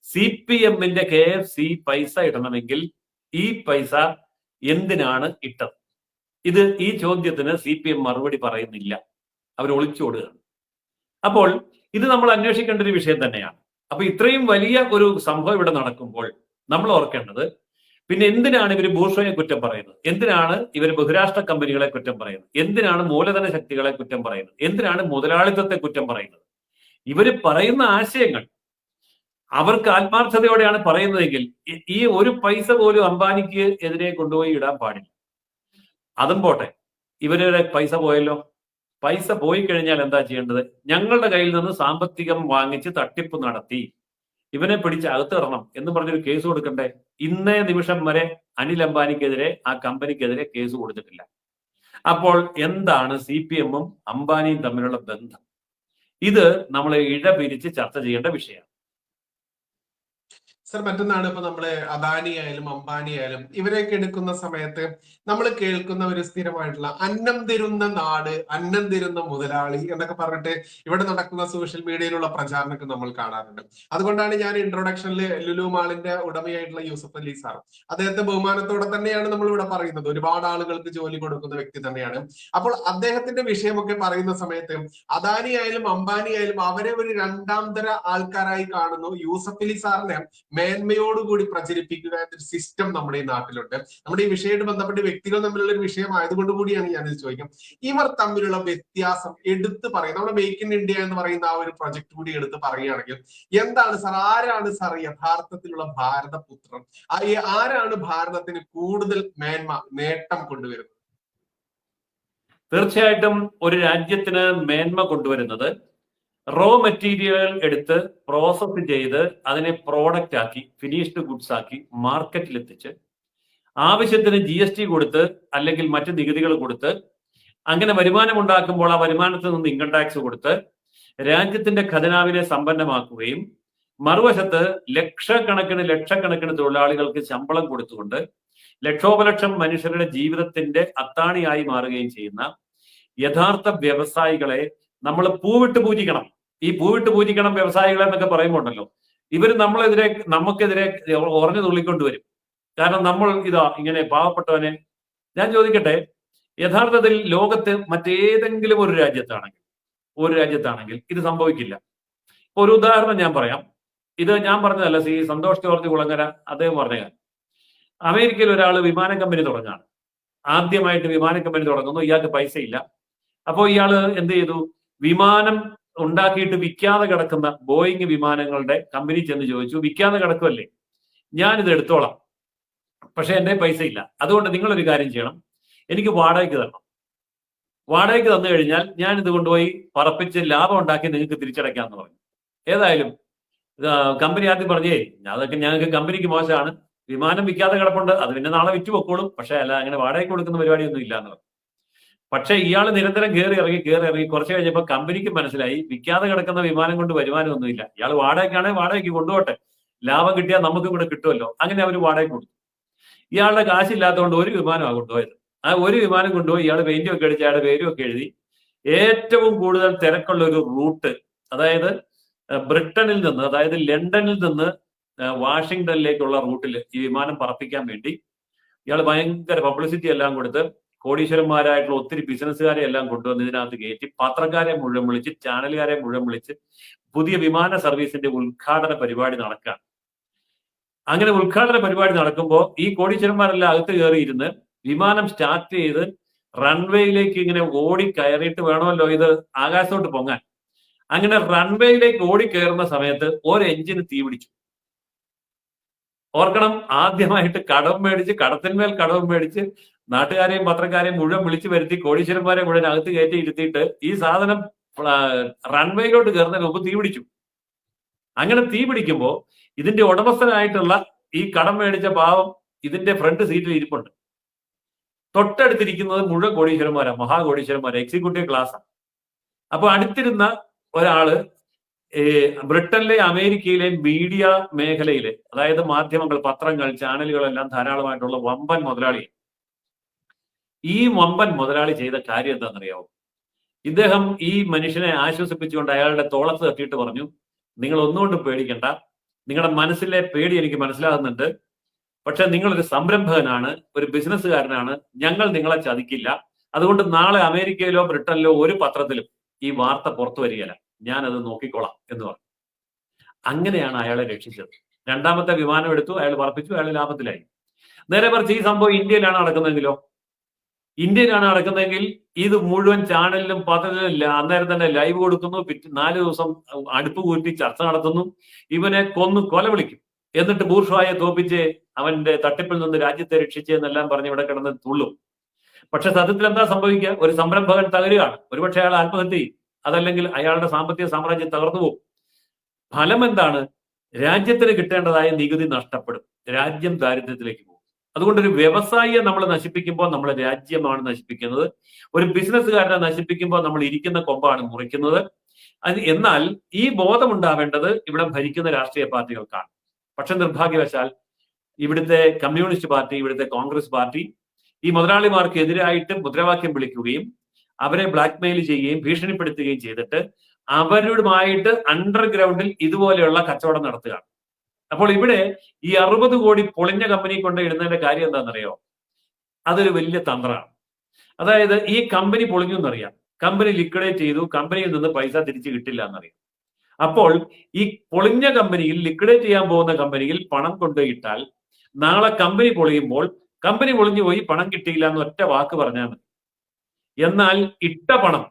CPM-ന്റെ KFC പൈസ ഇടണമെങ്കിൽ ഈ പൈസ എന്തിനാണ് ഇട്ടത്? ഈ ചോദ്യത്തിന് CPM മറുപടി പറയുന്നില്ല, അവർ ഒളിച്ചോടുകയാണ്. അപ്പോൾ ഇത് നമ്മൾ അന്വേഷിക്കേണ്ട ഒരു വിഷയം തന്നെയാണ്. അപ്പൊ ഇത്രയും വലിയ ഒരു സംഭവം ഇവിടെ നടക്കുമ്പോൾ നമ്മൾ ഓർക്കേണ്ടത്, പിന്നെ എന്തിനാണ് ഇവർ ബൂർഷ്വയെ കുറ്റം പറയുന്നത്? എന്തിനാണ് ഇവർ ബഹുരാഷ്ട്ര കമ്പനികളെ കുറ്റം പറയുന്നത്? എന്തിനാണ് മൂലധന ശക്തികളെ കുറ്റം പറയുന്നത്? എന്തിനാണ് മുതലാളിത്തത്തെ കുറ്റം പറയുന്നത്? ഇവർ പറയുന്ന ആശയങ്ങൾ അവർക്ക് ആത്മാർത്ഥതയോടെയാണ് പറയുന്നതെങ്കിൽ ഈ ഒരു പൈസ പോലും അംബാനിക്ക് എതിരെ കൊണ്ടുപോയി ഇടാൻ പാടില്ല. അതും പോട്ടെ, ഇവരുടെ പൈസ പോയല്ലോ. പൈസ പോയി കഴിഞ്ഞാൽ എന്താ ചെയ്യേണ്ടത്? ഞങ്ങളുടെ കയ്യിൽ നിന്ന് സാമ്പത്തികം വാങ്ങിച്ച് തട്ടിപ്പ് നടത്തി, ഇവനെ പിടിച്ച് അകത്തിടണം എന്ന് പറഞ്ഞൊരു കേസ് കൊടുക്കണ്ടേ? ഇന്നേ നിമിഷം വരെ അനിൽ അംബാനിക്കെതിരെ, ആ കമ്പനിക്കെതിരെ കേസ് കൊടുത്തിട്ടില്ല. അപ്പോൾ എന്താണ് CPM-ഉം അംബാനിയും തമ്മിലുള്ള ബന്ധം? ഇത് നമ്മൾ ഇഴപിരിച്ച് ചർച്ച ചെയ്യേണ്ട വിഷയമാണ്. സർ, മറ്റൊന്നാണ്, ഇപ്പൊ നമ്മള് അദാനി ആയാലും അംബാനി ആയാലും ഇവരെയൊക്കെ എടുക്കുന്ന സമയത്ത് നമ്മൾ കേൾക്കുന്ന ഒരു സ്ഥിരമായിട്ടുള്ള അന്നം തരുന്ന നാട്, അന്നം തരുന്ന മുതലാളി എന്നൊക്കെ പറഞ്ഞിട്ട് ഇവിടെ നടക്കുന്ന സോഷ്യൽ മീഡിയയിലുള്ള പ്രചാരണമൊക്കെ നമ്മൾ കാണാറുണ്ട്. അതുകൊണ്ടാണ് ഞാൻ ഇൻട്രൊഡക്ഷനിൽ ലുലു മാളിന്റെ ഉടമയായിട്ടുള്ള യൂസഫ് അലി സാർ, അദ്ദേഹത്തെ ബഹുമാനത്തോടെ തന്നെയാണ് നമ്മൾ ഇവിടെ പറയുന്നത്. ഒരുപാട് ആളുകൾക്ക് ജോലി കൊടുക്കുന്ന വ്യക്തി തന്നെയാണ്. അപ്പോൾ അദ്ദേഹത്തിന്റെ വിഷയമൊക്കെ പറയുന്ന സമയത്ത് അദാനി ആയാലും അംബാനി ആയാലും അവരെ ഒരു രണ്ടാം തര ആൾക്കാരായി കാണുന്നു. യൂസഫ് അലി സാറിനെ മേന്മയോടുകൂടി പ്രചരിപ്പിക്കുക എന്നൊരു സിസ്റ്റം നമ്മുടെ ഈ നാട്ടിലുണ്ട്. നമ്മുടെ ഈ വിഷയമായിട്ട് ബന്ധപ്പെട്ട് വ്യക്തികൾ തമ്മിലുള്ള ഒരു വിഷയം ആയതുകൊണ്ട് കൂടിയാണ് ഞാനിത് ചോദിക്കാം. ഇവർ തമ്മിലുള്ള വ്യത്യാസം എടുത്ത് പറയും. നമ്മുടെ മേക്ക് ഇൻ ഇന്ത്യ എന്ന് പറയുന്ന ആ ഒരു പ്രൊജക്ട് കൂടി എടുത്ത് പറയുകയാണെങ്കിൽ എന്താണ് സാർ, ആരാണ് സാർ യഥാർത്ഥത്തിലുള്ള ഭാരതപുത്രൻ? ആരാണ് ഭാരതത്തിന് കൂടുതൽ മേന്മ, നേട്ടം കൊണ്ടുവരുന്നത്? തീർച്ചയായിട്ടും ഒരു രാജ്യത്തിന് മേന്മ കൊണ്ടുവരുന്നത് റോ മെറ്റീരിയൽ എടുത്ത് പ്രോസസ് ചെയ്ത് അതിനെ പ്രോഡക്റ്റ് ആക്കി, ഫിനിഷ്ഡ് ഗുഡ്സ് ആക്കി മാർക്കറ്റിൽ എത്തിച്ച് ആവശ്യത്തിന് GST കൊടുത്ത് അല്ലെങ്കിൽ മറ്റ് നികുതികൾ കൊടുത്ത് അങ്ങനെ വരുമാനം ഉണ്ടാക്കുമ്പോൾ ആ വരുമാനത്തിൽ നിന്ന് ഇൻകം ടാക്സ് കൊടുത്ത് രാജ്യത്തിന്റെ ഖജനാവിനെ സമ്പന്നമാക്കുകയും മറുവശത്ത് ലക്ഷക്കണക്കിന് തൊഴിലാളികൾക്ക് ശമ്പളം കൊടുത്തുകൊണ്ട് ലക്ഷോപലക്ഷം മനുഷ്യരുടെ ജീവിതത്തിന്റെ അത്താണിയായി മാറുകയും ചെയ്യുന്ന യഥാർത്ഥ വ്യവസായികളെ നമ്മൾ പൂവിട്ട് പൂജിക്കണം. ഈ പൂവിട്ട് പൂജിക്കണം വ്യവസായികളെ എന്നൊക്കെ പറയുമ്പോൾ ഉണ്ടല്ലോ, ഇവർ നമുക്കെതിരെ ഉറഞ്ഞു തുള്ളിക്കൊണ്ടുവരും. കാരണം നമ്മൾ ഇങ്ങനെ പാവപ്പെട്ടവനെ, ഞാൻ ചോദിക്കട്ടെ, യഥാർത്ഥത്തിൽ ലോകത്ത് മറ്റേതെങ്കിലും ഒരു രാജ്യത്താണെങ്കിൽ ഒരു രാജ്യത്താണെങ്കിൽ ഇത് സംഭവിക്കില്ല. ഒരു ഉദാഹരണം ഞാൻ പറയാം. ഇത് ഞാൻ പറഞ്ഞതല്ല, സന്തോഷ് ജോർജ് കുളങ്ങര അദ്ദേഹം പറഞ്ഞ കാര്യം. അമേരിക്കയിൽ ഒരാൾ വിമാന കമ്പനി തുടങ്ങാണ്. ആദ്യമായിട്ട് വിമാന കമ്പനി തുടങ്ങുന്നു. ഇയാൾക്ക് പൈസ ഇല്ല. അപ്പോൾ ഇയാള് എന്ത് ചെയ്തു? വിമാനം ഉണ്ടാക്കിയിട്ട് വിൽക്കാതെ കിടക്കുന്ന ബോയിങ് വിമാനങ്ങളുടെ കമ്പനി ചെന്ന് ചോദിച്ചു, വിൽക്കാതെ കിടക്കുമല്ലേ, ഞാനിത് എടുത്തോളാം, പക്ഷെ എന്റെ പൈസ ഇല്ല, അതുകൊണ്ട് നിങ്ങളൊരു കാര്യം ചെയ്യണം, എനിക്ക് വാടകയ്ക്ക് തരണം. വാടകയ്ക്ക് തന്നു കഴിഞ്ഞാൽ ഞാൻ ഇത് കൊണ്ടുപോയി പറപ്പിച്ച് ലാഭം ഉണ്ടാക്കി നിങ്ങൾക്ക് തിരിച്ചടയ്ക്കാമെന്ന് പറഞ്ഞു. ഏതായാലും കമ്പനി ആദ്യം പറഞ്ഞേ, അതൊക്കെ ഞങ്ങൾക്ക് കമ്പനിക്ക് മോശമാണ്, വിമാനം വിൽക്കാതെ കിടപ്പുണ്ട്, അത് പിന്നെ നാളെ വിറ്റ് പൊക്കോളും, പക്ഷെ അല്ല അങ്ങനെ വാടകയ്ക്ക് കൊടുക്കുന്ന പരിപാടിയൊന്നും ഇല്ല എന്ന് പറഞ്ഞു. പക്ഷെ ഇയാൾ നിരന്തരം കയറി ഇറങ്ങി കുറച്ച് കഴിഞ്ഞപ്പോൾ കമ്പനിക്ക് മനസ്സിലായി വിൽക്കാതെ കിടക്കുന്ന വിമാനം കൊണ്ട് വരുമാനമൊന്നുമില്ല, ഇയാൾ വാടകയ്ക്കാണെങ്കിൽ വാടകയ്ക്ക് കൊണ്ടുപോട്ടെ, ലാഭം കിട്ടിയാൽ നമുക്കും കൂടെ കിട്ടുമല്ലോ. അങ്ങനെ അവർ വാടകയ്ക്ക് കൊടുത്തു. ഇയാളുടെ കാശില്ലാത്തതുകൊണ്ട് ഒരു വിമാനമാണ് കൊണ്ടുപോയത്. ആ ഒരു വിമാനം കൊണ്ടുപോയി ഇയാൾ പെയിന്റും ഒക്കെ അടിച്ച് അയാളുടെ പേരും ഒക്കെ എഴുതി ഏറ്റവും കൂടുതൽ തിരക്കുള്ള ഒരു റൂട്ട്, അതായത് ബ്രിട്ടനിൽ നിന്ന്, അതായത് ലണ്ടനിൽ നിന്ന് വാഷിംഗ്ടണിലേക്കുള്ള റൂട്ടിൽ ഈ വിമാനം പറപ്പിക്കാൻ വേണ്ടി ഇയാൾ ഭയങ്കര പബ്ലിസിറ്റി എല്ലാം കൊടുത്ത് കോടീശ്വരന്മാരായിട്ടുള്ള ഒത്തിരി ബിസിനസ്സുകാരെ എല്ലാം കൊണ്ടുവന്ന് ഇതിനകത്ത് കയറ്റി പത്രക്കാരെ മുഴുവൻ വിളിച്ച് ചാനലുകാരെ മുഴുവൻ വിളിച്ച് പുതിയ വിമാന സർവീസിന്റെ ഉദ്ഘാടന പരിപാടി നടക്കുകയാണ്. അങ്ങനെ ഉദ്ഘാടന പരിപാടി നടക്കുമ്പോൾ ഈ കോടീശ്വരന്മാരെല്ലാം അകത്ത് കയറിയിരുന്ന് വിമാനം സ്റ്റാർട്ട് ചെയ്ത് റൺവേയിലേക്ക് ഇങ്ങനെ ഓടി കയറിയിട്ട് വേണമല്ലോ ഇത് ആകാശത്തോട്ട് പൊങ്ങാൻ. അങ്ങനെ റൺവേയിലേക്ക് ഓടി കയറുന്ന സമയത്ത് ഒരു എഞ്ചിന് തീ പിടിച്ചു. ഓർക്കണം, ആദ്യമായിട്ട് കടത്തിന്മേൽ കടവും മേടിച്ച് നാട്ടുകാരെയും പത്രക്കാരെയും മുഴുവൻ വിളിച്ചു വരുത്തി കോടീശ്വരന്മാരെ മുഴുവൻ അകത്ത് കയറ്റി ഇരുത്തിയിട്ട് ഈ സാധനം റൺവേയിലോട്ട് കയറുന്നതിന് മുമ്പ് തീ പിടിച്ചു. അങ്ങനെ തീ പിടിക്കുമ്പോൾ ഇതിന്റെ ഉടമസ്ഥനായിട്ടുള്ള ഈ കടം മേടിച്ച പാവം ഇതിന്റെ ഫ്രണ്ട് സീറ്റിൽ ഇരിപ്പുണ്ട്. തൊട്ടടുത്തിരിക്കുന്നത് മുഴുവൻ കോടീശ്വരന്മാരാ, മഹാകോടീശ്വരന്മാരാ, എക്സിക്യൂട്ടീവ് ക്ലാസ്സാണ്. അപ്പൊ അടുത്തിരുന്ന ഒരാള് ബ്രിട്ടനിലെ അമേരിക്കയിലെ മീഡിയ മേഖലയിലെ, അതായത് മാധ്യമങ്ങൾ, പത്രങ്ങൾ, ചാനലുകളെല്ലാം ധാരാളമായിട്ടുള്ള വമ്പൻ മുതലാളിയാണ്. ഈ വമ്പൻ മുതലാളി ചെയ്ത കാര്യം എന്താണെന്നറിയാമോ? ഇദ്ദേഹം ഈ മനുഷ്യനെ ആശ്വസിപ്പിച്ചുകൊണ്ട് അയാളുടെ തോളത്ത് തട്ടിയിട്ട് പറഞ്ഞു, നിങ്ങൾ ഒന്നുകൊണ്ടും പേടിക്കണ്ട, നിങ്ങളുടെ മനസ്സിലെ പേടി എനിക്ക് മനസ്സിലാകുന്നുണ്ട്, പക്ഷെ നിങ്ങളൊരു സംരംഭകനാണ്, ഒരു ബിസിനസ്സുകാരനാണ്, ഞങ്ങൾ നിങ്ങളെ ചതിക്കില്ല, അതുകൊണ്ട് നാളെ അമേരിക്കയിലോ ബ്രിട്ടനിലോ ഒരു പത്രത്തിലും ഈ വാർത്ത പുറത്തു വരികയില്ല, ഞാനത് നോക്കിക്കോളാം എന്ന് പറഞ്ഞു. അങ്ങനെയാണ് അയാളെ രക്ഷിച്ചത്. രണ്ടാമത്തെ വിമാനം എടുത്തു, അയാൾ പറപ്പിച്ചു, അയാൾ ലാഭത്തിലായി. നേരെ മറിച്ച് ഈ സംഭവം ഇന്ത്യയിലാണ് നടക്കുന്നതെങ്കിൽ ഇത് മുഴുവൻ ചാനലിലും പത്രത്തിലും അന്നേരം തന്നെ ലൈവ് കൊടുക്കുന്നു, 4 ദിവസം അടുപ്പ് കൂട്ടി ചർച്ച നടത്തുന്നു, ഇവനെ കൊല വിളിക്കും, എന്നിട്ട് ബൂർഷ്വായെ തോപ്പിച്ച് അവന്റെ തട്ടിപ്പിൽ നിന്ന് രാജ്യത്തെ രക്ഷിച്ച് എന്നെല്ലാം പറഞ്ഞ് ഇവിടെ കിടന്ന് തുള്ളും. പക്ഷെ സത്യത്തിൽ എന്താ സംഭവിക്കുക? ഒരു സംരംഭകൻ തകരുകയാണ്, ഒരുപക്ഷെ അയാൾ ആത്മഹത്യ ചെയ്യും, അതല്ലെങ്കിൽ അയാളുടെ സാമ്പത്തിക സാമ്രാജ്യം തകർന്നു പോകും. ഫലം എന്താണ്? രാജ്യത്തിന് കിട്ടേണ്ടതായ നികുതി നഷ്ടപ്പെടും, രാജ്യം ദാരിദ്ര്യത്തിലേക്ക് പോകും. അതുകൊണ്ട് ഒരു വ്യവസായിയെ നമ്മൾ നശിപ്പിക്കുമ്പോൾ നമ്മൾ രാജ്യമാണ് നശിപ്പിക്കുന്നത്, ഒരു ബിസിനസ്സുകാരനെ നശിപ്പിക്കുമ്പോൾ നമ്മൾ ഇരിക്കുന്ന കൊമ്പാണ് മുറിക്കുന്നത്. എന്നാൽ ഈ ബോധം ഉണ്ടാവേണ്ടത് ഇവിടെ ഭരിക്കുന്ന രാഷ്ട്രീയ പാർട്ടികൾക്കാണ്. പക്ഷെ നിർഭാഗ്യവശാൽ ഇവിടുത്തെ കമ്മ്യൂണിസ്റ്റ് പാർട്ടി, ഇവിടുത്തെ കോൺഗ്രസ് പാർട്ടി ഈ മുതലാളിമാർക്ക് എതിരായിട്ട് മുദ്രാവാക്യം വിളിക്കുകയും അവരെ ബ്ലാക്ക്മെയിൽ ചെയ്യുകയും ഭീഷണിപ്പെടുത്തുകയും ചെയ്തിട്ട് അവരുമായിട്ട് അണ്ടർഗ്രൗണ്ടിൽ ഇതുപോലെയുള്ള കച്ചവടം നടത്തുകയാണ്. അപ്പോൾ ഇവിടെ ഈ 60 കോടി പൊളിഞ്ഞ കമ്പനി കൊണ്ട് ഇടുന്നതിന്റെ കാര്യം എന്താണെന്നറിയോ? അതൊരു വലിയ തന്ത്രമാണ്. അതായത് ഈ കമ്പനി പൊളിഞ്ഞു എന്നറിയാം, കമ്പനി ലിക്വിഡേറ്റ് ചെയ്തു, കമ്പനിയിൽ നിന്ന് പൈസ തിരിച്ചു കിട്ടില്ല എന്നറിയാം. അപ്പോൾ ഈ പൊളിഞ്ഞ കമ്പനിയിൽ, ലിക്വിഡേറ്റ് ചെയ്യാൻ പോകുന്ന കമ്പനിയിൽ പണം കൊണ്ടുപോയിട്ടാൽ നാളെ കമ്പനി പൊളിയുമ്പോൾ കമ്പനി പൊളിഞ്ഞു പോയി, പണം കിട്ടിയില്ല എന്ന് ഒറ്റ വാക്ക് പറഞ്ഞാൽ മതി. എന്നാൽ ഇട്ട പണം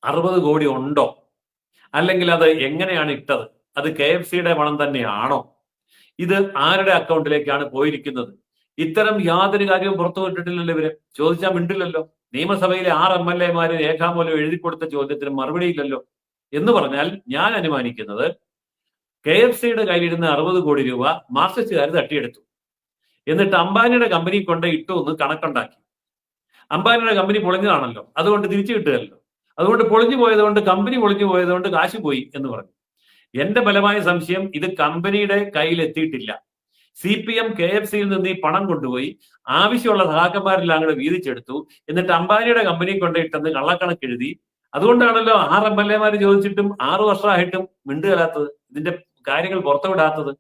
60 കോടി ഉണ്ടോ? അല്ലെങ്കിൽ അത് എങ്ങനെയാണ് ഇട്ടത്? അത് KFCയുടെ പണം തന്നെയാണോ? ഇത് ആരുടെ അക്കൗണ്ടിലേക്കാണ് പോയിരിക്കുന്നത്? ഇത്തരം യാതൊരു കാര്യവും പുറത്തു വിട്ടിട്ടില്ലല്ലോ. ഇവര് ചോദിച്ചാൽ മിണ്ടില്ലല്ലോ. നിയമസഭയിലെ 6 MLA രേഖാമൂലം എഴുതി കൊടുത്ത ചോദ്യത്തിന് മറുപടിയില്ലല്ലോ. എന്ന് പറഞ്ഞാൽ ഞാൻ അനുമാനിക്കുന്നത് KFCയുടെ കയ്യിലിരുന്ന 60 കോടി രൂപ മാർക്സിസ്റ്റുകാർ തട്ടിയെടുത്തു, എന്നിട്ട് അംബാനിയുടെ കമ്പനി കൊണ്ട് ഇട്ടു എന്ന് കണക്കുണ്ടാക്കി. അംബാനിയുടെ കമ്പനി പൊളിഞ്ഞതാണല്ലോ, അതുകൊണ്ട് തിരിച്ചു കിട്ടുകയല്ലോ, അതുകൊണ്ട് പൊളിഞ്ഞു പോയതുകൊണ്ട്, കമ്പനി പൊളിഞ്ഞു പോയതുകൊണ്ട് കാശ് പോയി എന്ന് പറഞ്ഞു. എന്റെ ബലമായ സംശയം ഇത് കമ്പനിയുടെ കയ്യിൽ എത്തിയിട്ടില്ല. CPM KFCയിൽ നിന്ന് ഈ പണം കൊണ്ടുപോയി ആവശ്യമുള്ള സഹാക്കന്മാരെല്ലാം കൂടെ വീതിച്ചെടുത്തു, എന്നിട്ട് അംബാനിയുടെ കമ്പനി കൊണ്ടിട്ടെന്ന് കള്ളക്കണക്ക് എഴുതി. അതുകൊണ്ടാണല്ലോ 6 MLA ചോദിച്ചിട്ടും 6 വർഷമായിട്ടും മിണ്ടുകലാത്തത്, ഇതിന്റെ കാര്യങ്ങൾ പുറത്തുവിടാത്തത്,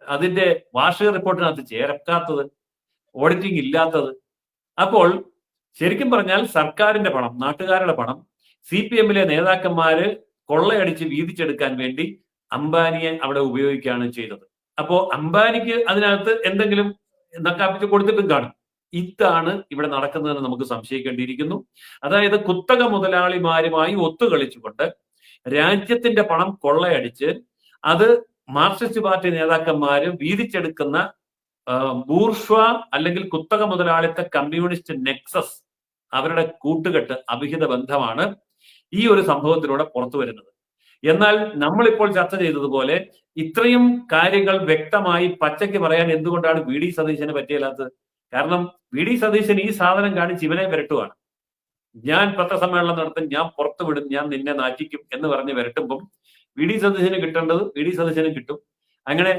അതിന്റെ വാർഷിക റിപ്പോർട്ടിനകത്ത് ചേർക്കാത്തത്, ഓഡിറ്റിംഗ് ഇല്ലാത്തത്. അപ്പോൾ ശരിക്കും പറഞ്ഞാൽ സർക്കാരിന്റെ പണം, നാട്ടുകാരുടെ പണം CPM-ലെ നേതാക്കന്മാര് കൊള്ളയടിച്ച് വീതിച്ചെടുക്കാൻ വേണ്ടി അംബാനിയെ അവിടെ ഉപയോഗിക്കുകയാണ് ചെയ്തത്. അപ്പോ അംബാനിക്ക് അതിനകത്ത് എന്തെങ്കിലും നക്കാപ്പിച്ച് കൊടുത്തിട്ടും കാണും. ഇതാണ് ഇവിടെ നടക്കുന്നതെന്ന് നമുക്ക് സംശയിക്കേണ്ടിയിരിക്കുന്നു. അതായത് കുത്തക മുതലാളിമാരുമായി ഒത്തുകളിച്ചുകൊണ്ട് രാജ്യത്തിന്റെ പണം കൊള്ളയടിച്ച് അത് മാർക്സിസ്റ്റ് പാർട്ടി നേതാക്കന്മാര് വീതിച്ചെടുക്കുന്ന ബൂർഷ്വ അല്ലെങ്കിൽ കുത്തക മുതലാളിത്ത കമ്മ്യൂണിസ്റ്റ് നെക്സസ്, അവരുടെ കൂട്ടുകെട്ട്, അവിഹിത ബന്ധമാണ് ഈ ഒരു സംഭവത്തിലൂടെ പുറത്തു വരുന്നത്. എന്നാൽ നമ്മളിപ്പോൾ ചർച്ച ചെയ്തതുപോലെ ഇത്രയും കാര്യങ്ങൾ വ്യക്തമായി പച്ചയ്ക്ക് പറയാൻ എന്തുകൊണ്ടാണ് വി ഡി സതീശന് പറ്റിയല്ലാത്തത്? കാരണം വി ഡി സതീശൻ ഈ സാധനം കാണിച്ച് ഇവനെ വിരട്ടുവാണ്. ഞാൻ പത്രസമ്മേളനം നടത്തും, ഞാൻ പുറത്തു വിടും, ഞാൻ നിന്നെ നാറ്റിക്കും എന്ന് പറഞ്ഞ് വിരട്ടുമ്പം വി ഡി സതീശന് കിട്ടേണ്ടത് വി ഡി സതീശന് കിട്ടും. അങ്ങനെ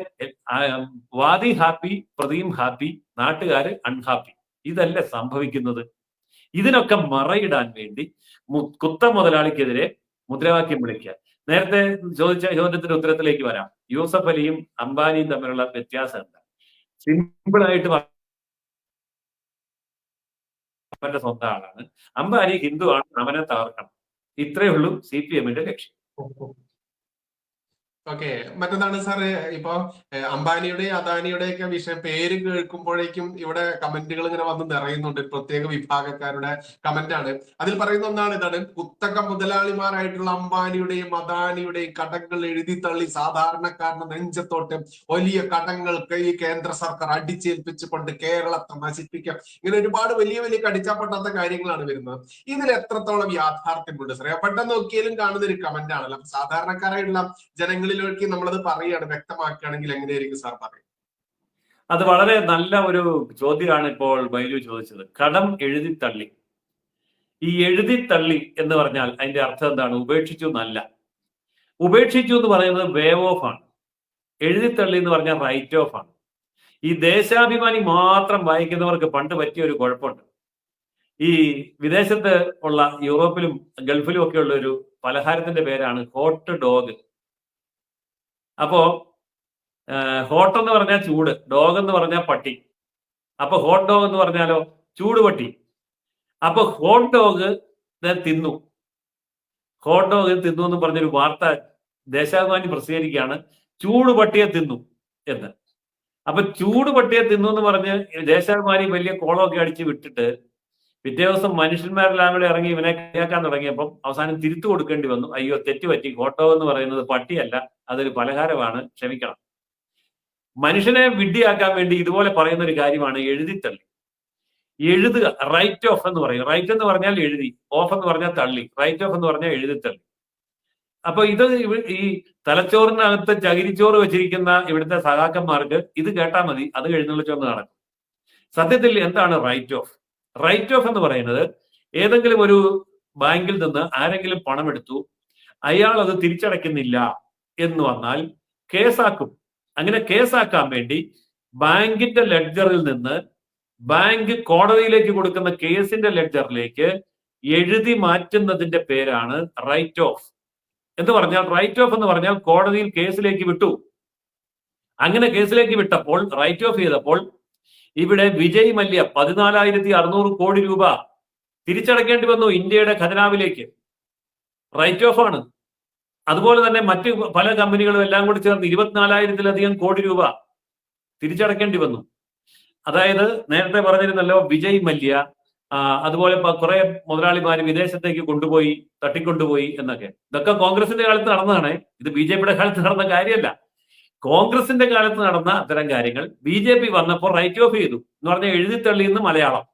വാദി ഹാപ്പി, പ്രതിയും ഹാപ്പി, നാട്ടുകാര് അൺഹാപ്പി. ഇതല്ലേ സംഭവിക്കുന്നത്? ഇതിനൊക്കെ മറയിടാൻ വേണ്ടി കുത്ത മുതലാളിക്കെതിരെ മുദ്രാവാക്യം വിളിക്കുക. നേരത്തെ ചോദിച്ച ചോദ്യത്തിന്റെ ഉത്തരത്തിലേക്ക് വരാം. യൂസഫ് അലിയും അംബാനിയും തമ്മിലുള്ള വ്യത്യാസം എന്താ? സിമ്പിളായിട്ട് അവന്റെ സ്വന്തം ആളാണ്. അംബാനി ഹിന്ദുവാണ്, അവനെ തകർക്കണം. ഇത്രയേ ഉള്ളൂ CPM-ന്റെ ലക്ഷ്യം. ഓക്കെ, മറ്റേതാണ് സാറ് ഇപ്പൊ അംബാനിയുടെയും അദാനിയുടെയൊക്കെ വിഷയം പേര് കേൾക്കുമ്പോഴേക്കും ഇവിടെ കമന്റുകൾ ഇങ്ങനെ വന്ന് നിറയുന്നുണ്ട്. പ്രത്യേക വിഭാഗക്കാരുടെ കമന്റാണ്. അതിൽ പറയുന്ന ഒന്നാണ് ഇതാണ്: കുത്തക മുതലാളിമാരായിട്ടുള്ള അംബാനിയുടെയും അദാനിയുടെയും കടങ്ങൾ എഴുതി തള്ളി സാധാരണക്കാരന്റെ നെഞ്ചത്തോട്ട് വലിയ കടങ്ങൾക്ക് ഈ കേന്ദ്ര സർക്കാർ അടിച്ചേൽപ്പിച്ചുകൊണ്ട് കേരളത്തെ നശിപ്പിക്കാം. ഇങ്ങനെ ഒരുപാട് വലിയ വലിയ കടിച്ചാപ്പൊട്ടാത്ത കാര്യങ്ങളാണ് വരുന്നത്. ഇതിൽ എത്രത്തോളം യാഥാർത്ഥ്യമുണ്ട് സാറേ? പെട്ടെന്ന് നോക്കിയാലും കാണുന്ന ഒരു കമന്റ് ആണല്ലോ. സാധാരണക്കാരായിട്ടുള്ള ജനങ്ങളിൽ നമ്മളത് പറയുകയാണ്, വ്യക്തമാക്കുകയാണെങ്കിൽ എങ്ങനെയായിരിക്കും സാർ പറയുന്നത്? അത് വളരെ നല്ല ഒരു ചോദ്യമാണ് ഇപ്പോൾ ബൈജു ചോദിച്ചത്. കടം എഴുതി തള്ളി. ഈ എഴുതി തള്ളി എന്ന് പറഞ്ഞാൽ അതിന്റെ അർത്ഥം എന്താണ്? ഉപേക്ഷിച്ചു എന്നല്ല. ഉപേക്ഷിച്ചു എന്ന് പറയുന്നത് വേവ് ഓഫ് ആണ്. എഴുതി തള്ളി എന്ന് പറഞ്ഞാൽ റൈറ്റ് ഓഫ് ആണ്. ഈ ദേശാഭിമാനി മാത്രം വായിക്കുന്നവർക്ക് പണ്ട് പറ്റിയ ഒരു കുഴപ്പമുണ്ട്. ഈ വിദേശത്ത് ഉള്ള യൂറോപ്പിലും ഗൾഫിലും ഒക്കെ ഉള്ള ഒരു പലഹാരത്തിന്റെ പേരാണ് ഹോട്ട് ഡോഗ്. അപ്പോ ഹോട്ട് എന്ന് പറഞ്ഞാൽ ചൂട്, ഡോഗ് എന്ന് പറഞ്ഞാൽ പട്ടി. അപ്പൊ ഹോട്ട് ഡോഗ് എന്ന് പറഞ്ഞാലോ ചൂട് പട്ടി. അപ്പൊ ഹോട്ട് ഡോഗ് തിന്നു, ഹോട്ട് ഡോഗ് തിന്നു എന്ന് പറഞ്ഞൊരു വാർത്ത ദേശാഭിമാനി പ്രസിദ്ധീകരിക്കുകയാണ്, ചൂട് പട്ടിയെ തിന്നു എന്ന്. അപ്പൊ ചൂട് പട്ടിയെ തിന്നു എന്ന് പറഞ്ഞ് ദേശാഭിമാനി വലിയ കോളമൊക്കെ അടിച്ച് വിട്ടിട്ട് പിറ്റേ ദിവസം മനുഷ്യന്മാരെല്ലാം കൂടെ ഇറങ്ങി ഇവനെ കളിയാക്കാൻ തുടങ്ങിയപ്പം അവസാനം തിരുത്തു കൊടുക്കേണ്ടി വന്നു. അയ്യോ, തെറ്റുപറ്റി, ഹോട്ട് ഡോഗ് എന്ന് പറയുന്നത് പട്ടിയല്ല, അതൊരു പലഹാരമാണ്, ക്ഷമിക്കണം. മനുഷ്യനെ വിഡ്ഢിയാക്കാൻ വേണ്ടി ഇതുപോലെ പറയുന്ന ഒരു കാര്യമാണ് എഴുതിത്തള്ളി. എഴുതുക, റൈറ്റ് ഓഫ് എന്ന് പറയും. റൈറ്റ് എന്ന് പറഞ്ഞാൽ എഴുതി, ഓഫ് എന്ന് പറഞ്ഞാൽ തള്ളി, റൈറ്റ് ഓഫ് എന്ന് പറഞ്ഞാൽ എഴുതിത്തള്ളി. അപ്പൊ ഇത് ഈ തലച്ചോറിനകത്ത് ചകിരിച്ചോറ് വെച്ചിരിക്കുന്ന ഇവിടുത്തെ സഖാക്കന്മാർക്ക് ഇത് കേട്ടാൽ മതി, അത് എഴുന്നള്ളിച്ചൊന്ന് നടക്കും. സത്യത്തിൽ എന്താണ് റൈറ്റ് ഓഫ്? റൈറ്റ് ഓഫ് എന്ന് പറയുന്നത് ഏതെങ്കിലും ഒരു ബാങ്കിൽ നിന്ന് ആരെങ്കിലും പണമെടുത്തു, അയാൾ അത് തിരിച്ചടയ്ക്കുന്നില്ല എന്ന് വന്നാൽ കേസാക്കും. അങ്ങനെ കേസാക്കാൻ വേണ്ടി ബാങ്കിന്റെ ലെഡ്ജറിൽ നിന്ന് ബാങ്ക് കോടതിയിലേക്ക് കൊടുക്കുന്ന കേസിന്റെ ലെഡ്ജറിലേക്ക് എഴുതി മാറ്റുന്നതിന്റെ പേരാണ് റൈറ്റ് ഓഫ് എന്ന് പറഞ്ഞാൽ. റൈറ്റ് ഓഫ് എന്ന് പറഞ്ഞാൽ കോടതിയിൽ കേസിലേക്ക് വിട്ടു. അങ്ങനെ കേസിലേക്ക് വിട്ടപ്പോൾ, റൈറ്റ് ഓഫ് ചെയ്തപ്പോൾ, ഇവിടെ വിജയ് മല്യ 14,600 കോടി രൂപ തിരിച്ചടക്കേണ്ടി വന്നു ഇന്ത്യയുടെ ഖജനാവിലേക്ക്. റൈറ്റ് ഓഫ് ആണ്. അതുപോലെ തന്നെ മറ്റ് പല കമ്പനികളും എല്ലാം കൂടി ചേർന്ന് 24,000-ലധികം കോടി രൂപ തിരിച്ചടക്കേണ്ടി വന്നു. അതായത് നേരത്തെ പറഞ്ഞിരുന്നല്ലോ, വിജയ് മല്യ, അതുപോലെ കുറെ മുതലാളിമാര് വിദേശത്തേക്ക് കൊണ്ടുപോയി, തട്ടിക്കൊണ്ടുപോയി എന്നൊക്കെ. ഇതൊക്കെ കോൺഗ്രസിന്റെ കാലത്ത് നടന്നതാണ്. ഇത് BJP-യുടെ കാലത്ത് നടന്ന കാര്യമല്ല. കോൺഗ്രസിന്റെ കാലത്ത് നടന്ന അത്തരം കാര്യങ്ങൾ BJP വന്നപ്പോൾ റൈറ്റ് ഓഫ് ചെയ്തു എന്ന് പറഞ്ഞാൽ എഴുതി തള്ളിയെന്ന് മലയാളം.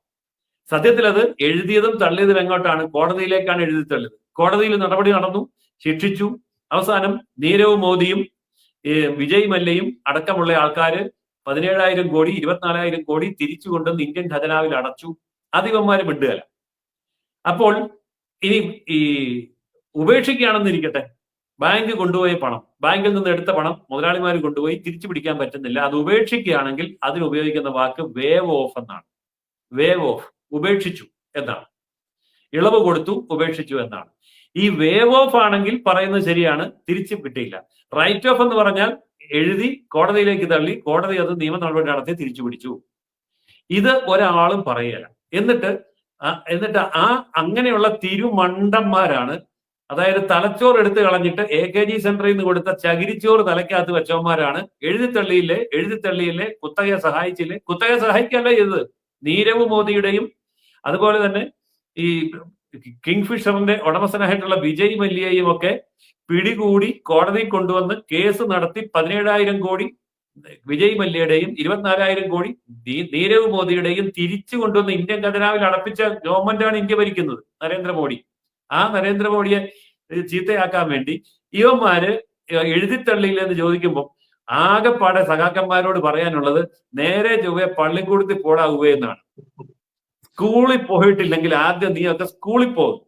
സത്യത്തിൽ അത് എഴുതിയതും തള്ളിയതും എങ്ങോട്ടാണ്? കോടതിയിലേക്കാണ് എഴുതി തള്ളിയത്. കോടതിയിൽ നടപടി നടന്നു, ശിക്ഷിച്ചു. അവസാനം നീരവ് മോദിയും വിജയ് മല്യയും അടക്കമുള്ള ആൾക്കാര് 17,000 കോടി 24,000 കോടി തിരിച്ചു കൊണ്ടുവന്ന് ഇന്ത്യൻ ഖജനാവിൽ അടച്ചു. അതിവന്മാര് വിടുകയല്ല. അപ്പോൾ ഇനി ഈ ഉപേക്ഷിക്കുകയാണെന്നിരിക്കട്ടെ, ബാങ്ക് കൊണ്ടുപോയ പണം, ബാങ്കിൽ നിന്ന് എടുത്ത പണം മുതലാളിമാർ കൊണ്ടുപോയി തിരിച്ചു പിടിക്കാൻ പറ്റുന്നില്ല, അത് ഉപേക്ഷിക്കുകയാണെങ്കിൽ അതിന് ഉപയോഗിക്കുന്ന വാക്ക് വേവ് ഓഫ് എന്നാണ്. വേവ് ഓഫ്, ഉപേക്ഷിച്ചു എന്നാണ്. ഇളവ് കൊടുത്തു, ഉപേക്ഷിച്ചു എന്നാണ്. ഈ വേവ് ഓഫ് ആണെങ്കിൽ പറയുന്നത് ശരിയാണ്, തിരിച്ചു കിട്ടിയില്ല. റൈറ്റ് ഓഫ് എന്ന് പറഞ്ഞാൽ എഴുതി കോടതിയിലേക്ക് തള്ളി, കോടതി അത് നിയമ നടപടി നടത്തി തിരിച്ചു പിടിച്ചു. ഇത് ഒരാളും പറയുകയില്ല. എന്നിട്ട് എന്നിട്ട് അങ്ങനെയുള്ള തിരുമണ്ടന്മാരാണ്, അതായത് തലച്ചോറ് എടുത്ത് കളഞ്ഞിട്ട് AKG സെന്ററിൽ നിന്ന് കൊടുത്ത ചകിരിച്ചോറ് തലയ്ക്കകത്ത് വെച്ചവന്മാരാണ് എഴുതിത്തള്ളിയില്ലേ, കുത്തകയെ സഹായിച്ചില്ലേ. കുത്തകയെ സഹായിക്കല്ല ചെയ്തത്. നീരവ് മോദിയുടെയും അതുപോലെ തന്നെ ഈ കിങ്ഫിഷറിന്റെ ഉടമസ്ഥനായിട്ടുള്ള വിജയ് മല്യയെയും ഒക്കെ പിടികൂടി കോടതിയിൽ കൊണ്ടുവന്ന് കേസ് നടത്തി 17,000 കോടി വിജയ് മല്യയുടെയും 24,000 കോടി നീരവ് മോദിയുടെയും തിരിച്ചു കൊണ്ടുവന്ന് ഇന്ത്യൻ ഖജനാവിൽ അടപ്പിച്ച ഗവൺമെന്റാണ് ഇന്ത്യ ഭരിക്കുന്നത്, നരേന്ദ്രമോദി. ആ നരേന്ദ്രമോദിയെ ചീത്തയാക്കാൻ വേണ്ടി ഇവന്മാര് എഴുതിത്തള്ളിയില്ലെന്ന് ചോദിക്കുമ്പോൾ ആകെപ്പാടെ സഖാക്കന്മാരോട് പറയാനുള്ളത് നേരെ ചൊവ്വെ പള്ളിക്കൂടത്തിൽ പോടാവുകയെന്നാണ്. സ്കൂളിൽ പോയിട്ടില്ലെങ്കിൽ ആദ്യം നീ ഒക്കെ സ്കൂളിൽ പോകും,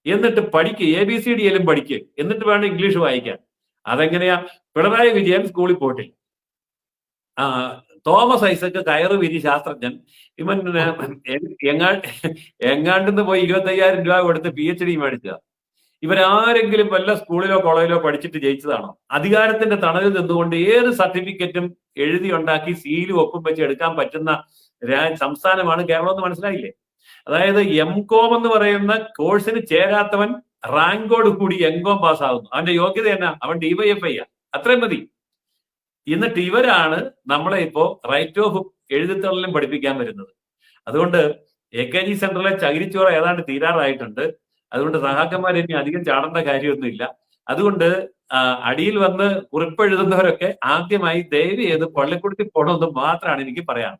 എന്നിട്ട് പഠിക്കുക, ABCD എല്ലാം പഠിക്കുക, എന്നിട്ട് വേണം ഇംഗ്ലീഷ് വായിക്കാൻ. അതെങ്ങനെയാ? പിണറായി വിജയൻ സ്കൂളിൽ പോയിട്ടില്ല. തോമസ് ഐസക് കയറ് വിരി ശാസ്ത്രജ്ഞൻ, ഇവൻ എങ്ങാണ്ടെന്ന് പോയി 25,000 രൂപ കൊടുത്ത് PhD മേടിച്ചതാ. ഇവരാരെങ്കിലും വല്ല സ്കൂളിലോ കോളേജിലോ പഠിച്ചിട്ട് ജയിച്ചതാണോ? അധികാരത്തിന്റെ തണലിൽ നിന്നുകൊണ്ട് ഏത് സർട്ടിഫിക്കറ്റും എഴുതി ഉണ്ടാക്കി സീലും ഒപ്പും വെച്ച് എടുക്കാൻ പറ്റുന്ന സംസ്ഥാനമാണ് കേരളം എന്ന് മനസ്സിലായില്ലേ? അതായത് MCOM എന്ന് പറയുന്ന കോഴ്സിന് ചേരാത്തവൻ റാങ്കോട് കൂടി MCOM പാസ്സാകുന്നു. അവന്റെ യോഗ്യത എന്നാ? അവൻ DYFI ആ, അത്രയും മതി. എന്നിട്ട് ഇവരാണ് നമ്മളെ ഇപ്പോ റൈറ്റ് ഓഫ് എഴുതിത്തള്ളിലും പഠിപ്പിക്കാൻ വരുന്നത്. അതുകൊണ്ട് AKG സെന്ററിലെ ചകിരിച്ചോറ ഏതാണ്ട് തീരാറായിട്ടുണ്ട്. അതുകൊണ്ട് സഹാക്കന്മാർ ഇനി അധികം ചാടേണ്ട കാര്യമൊന്നുമില്ല. അതുകൊണ്ട് അടിയിൽ വന്ന് കുറിപ്പെഴുതുന്നവരൊക്കെ ആദ്യമായി ദയവ് ചെയ്ത് പള്ളിക്കൂടത്തിൽ പോകണമെന്ന് മാത്രമാണ് എനിക്ക് പറയാൻ.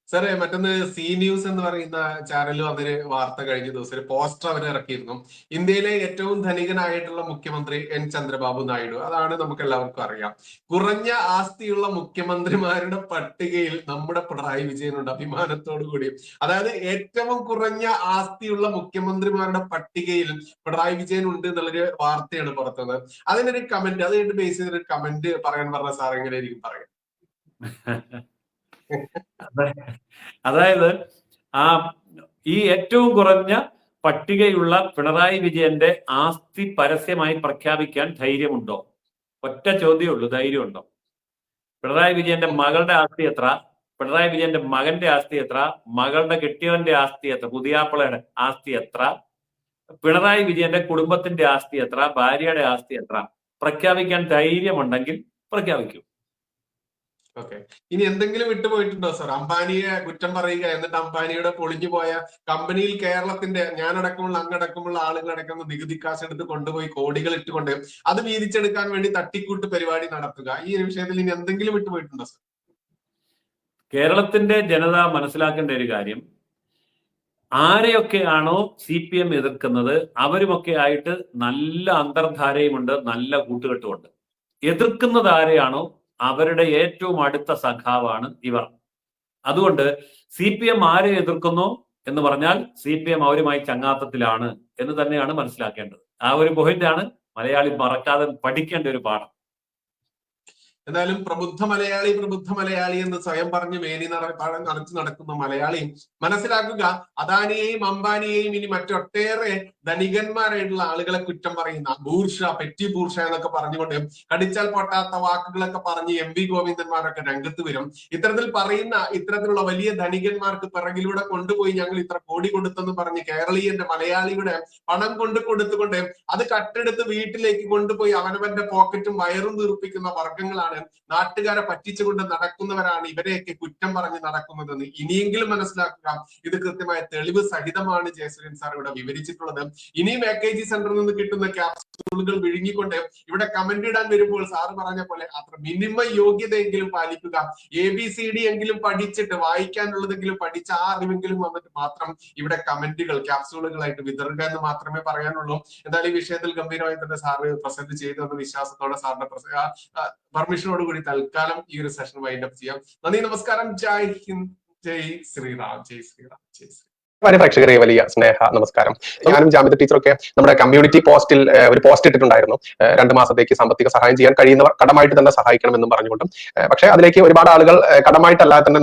സാറേ, മറ്റൊന്ന് സി ന്യൂസ് എന്ന് പറയുന്ന ചാനലിൽ വന്നൊരു വാർത്ത കഴിഞ്ഞ ദിവസം ഒരു പോസ്റ്റർ അവർ ഇറക്കിയിരുന്നു. ഇന്ത്യയിലെ ഏറ്റവും ധനികനായിട്ടുള്ള മുഖ്യമന്ത്രി N ചന്ദ്രബാബു നായിഡു, അതാണ് നമുക്ക് എല്ലാവർക്കും അറിയാം. കുറഞ്ഞ ആസ്തിയുള്ള മുഖ്യമന്ത്രിമാരുടെ പട്ടികയിൽ നമ്മുടെ പിണറായി വിജയനുണ്ട്, അഭിമാനത്തോടു കൂടി. അതായത് ഏറ്റവും കുറഞ്ഞ ആസ്തിയുള്ള മുഖ്യമന്ത്രിമാരുടെ പട്ടികയിൽ പിണറായി വിജയൻ ഉണ്ട് എന്നുള്ളൊരു വാർത്തയാണ് പുറത്തുന്നത്. അതിനൊരു കമന്റ്, അതുകൊണ്ട് ബേസ് ചെയ്തൊരു കമന്റ് പറയാൻ പറഞ്ഞ സാർ എങ്ങനെയായിരിക്കും പറയാം? അതായത് ഈ ഏറ്റവും കുറഞ്ഞ പട്ടികയുള്ള പിണറായി വിജയന്റെ ആസ്തി പരസ്യമായി പ്രഖ്യാപിക്കാൻ ധൈര്യമുണ്ടോ? ഒറ്റ ചോദ്യമുള്ളൂ, ധൈര്യമുണ്ടോ? പിണറായി വിജയന്റെ മകളുടെ ആസ്തി എത്ര? പിണറായി വിജയന്റെ മകന്റെ ആസ്തി എത്ര? മകളുടെ കെട്ടിയവന്റെ ആസ്തി എത്ര? പുതിയാപ്പിളയുടെ ആസ്തി എത്ര? പിണറായി വിജയന്റെ കുടുംബത്തിന്റെ ആസ്തി എത്ര? ഭാര്യയുടെ ആസ്തി എത്ര? പ്രഖ്യാപിക്കാൻ ധൈര്യമുണ്ടെങ്കിൽ പ്രഖ്യാപിക്കൂ. ഓക്കെ, ഇനി എന്തെങ്കിലും വിട്ടുപോയിട്ടുണ്ടോ സാർ? അംബാനിയെ കുറ്റം പറയുക, എന്നിട്ട് അംബാനിയുടെ പൊളിഞ്ഞു പോയ കമ്പനിയിൽ കേരളത്തിന്റെ ഞാനടക്കമുള്ള അങ്ങടക്കമുള്ള ആളുകളടക്കുന്ന നികുതി കാശ് എടുത്ത് കൊണ്ടുപോയി കോടികൾ ഇട്ടുകൊണ്ട് അത് വീതിച്ചെടുക്കാൻ വേണ്ടി തട്ടിക്കൂട്ട് പരിപാടി നടത്തുക, ഈ ഒരു വിഷയത്തിൽ ഇനി എന്തെങ്കിലും വിട്ടുപോയിട്ടുണ്ടോ സാർ? കേരളത്തിന്റെ ജനത മനസ്സിലാക്കേണ്ട ഒരു കാര്യം, ആരെയൊക്കെയാണോ CPM എതിർക്കുന്നത് അവരുമൊക്കെ ആയിട്ട് നല്ല അന്തർധാരയുമുണ്ട്, നല്ല കൂട്ടുകെട്ടുമുണ്ട്. എതിർക്കുന്നത് ആരെയാണോ അവരുടെ ഏറ്റവും അടുത്ത സഖാവാണ് ഇവർ. അതുകൊണ്ട് CPM ആരെ എതിർക്കുന്നു എന്ന് പറഞ്ഞാൽ CPM അവരുമായി ചങ്ങാത്തത്തിലാണ് എന്ന് തന്നെയാണ് മനസ്സിലാക്കേണ്ടത്. ആ ഒരു പോയിന്റാണ് മലയാളി മറക്കാതെ പഠിക്കേണ്ട ഒരു പാഠം. എന്നാലും പ്രബുദ്ധ മലയാളി എന്ന് സ്വയം പറഞ്ഞ് മേനി നിറച്ച് നടക്കുന്ന മലയാളി മനസ്സിലാക്കുക, അദാനിയെയും അംബാനിയെയും ഇനി മറ്റൊട്ടേറെ ധനികന്മാരായിട്ടുള്ള ആളുകളെ കുറ്റം പറയുന്ന ബൂർഷ, പെറ്റി ബൂർഷ എന്നൊക്കെ പറഞ്ഞുകൊണ്ട് കടിച്ചാൽ പൊട്ടാത്ത വാക്കുകളൊക്കെ പറഞ്ഞ് MV ഗോവിന്ദന്മാരൊക്കെ രംഗത്ത് വരും. ഇത്തരത്തിൽ പറയുന്ന ഇത്തരത്തിലുള്ള വലിയ ധനികന്മാർക്ക് പിറകിലൂടെ കൊണ്ടുപോയി ഞങ്ങൾ ഇത്ര കോടി കൊടുത്തെന്ന് പറഞ്ഞ് കേരളീയന്റെ മലയാളിയുടെ പണം കൊടുത്തുകൊണ്ട് അത് കട്ടെടുത്ത് വീട്ടിലേക്ക് കൊണ്ടുപോയി അവനവന്റെ പോക്കറ്റും വയറും തീർപ്പിക്കുന്ന വർഗങ്ങളാണ്, നാട്ടുകാരെ പറ്റിച്ചുകൊണ്ട് നടക്കുന്നവരാണ് ഇവരെയൊക്കെ കുറ്റം പറഞ്ഞ് നടക്കുന്നതെന്ന് ഇനിയെങ്കിലും മനസ്സിലാക്കുക. ഇത് കൃത്യമായ തെളിവ് സഹിതമാണ് ജയശ്രീൻ സാർ ഇവിടെ വിവരിച്ചിട്ടുള്ളത്. ഇനിയും AKG സെന്ററിൽ നിന്ന് കിട്ടുന്ന ക്യാപ്സൂളുകൾ വിഴുങ്ങിക്കൊണ്ട് ഇവിടെ കമന്റ് ഇടാൻ വരുമ്പോൾ സാറ് പറഞ്ഞ പോലെ അത്ര മിനിമം യോഗ്യതയെങ്കിലും പാലിക്കുക. ABCD എങ്കിലും പഠിച്ചിട്ട് വായിക്കാനുള്ളതെങ്കിലും പഠിച്ച ആ അറിവെങ്കിലും വന്നിട്ട് മാത്രം ഇവിടെ കമന്റുകൾ ക്യാപ്സൂളുകളായിട്ട് വിതറുക എന്ന് മാത്രമേ പറയാനുള്ളൂ. എന്തായാലും ഈ വിഷയത്തിൽ ഗംഭീരമായി തന്നെ സാറ് പ്രസന്റ് ചെയ്തെന്ന വിശ്വാസത്തോടെ സാറിന്റെ പെർമിഷനോടുകൂടി തൽക്കാലം ഈ ഒരു സെഷൻ വൈൻഡ് അപ്പ് ചെയ്യാം. നന്ദി, നമസ്കാരം. ജയ് ഹിന്ദ്, ജയ് ശ്രീറാം, ജയ് ശ്രീറാം, ജയ് ശ്രീറാം. പ്രേക്ഷകരെ വലിയ സ്നേഹ നമസ്കാരം. ഞാനും ജാമിത ടീച്ചറൊക്കെ നമ്മുടെ കമ്മ്യൂണിറ്റി പോസ്റ്റിൽ ഒരു പോസ്റ്റ് ഇട്ടിട്ടുണ്ടായിരുന്നു. 2 മാസത്തേക്ക് സാമ്പത്തിക സഹായം ചെയ്യാൻ കഴിയുന്നവർ കടമായിട്ട് തന്നെ സഹായിക്കണമെന്നും പറഞ്ഞുകൊണ്ടും. പക്ഷേ അതിലേക്ക് ഒരുപാട് ആളുകൾ കടമായിട്ടല്ലാതെ തന്നെ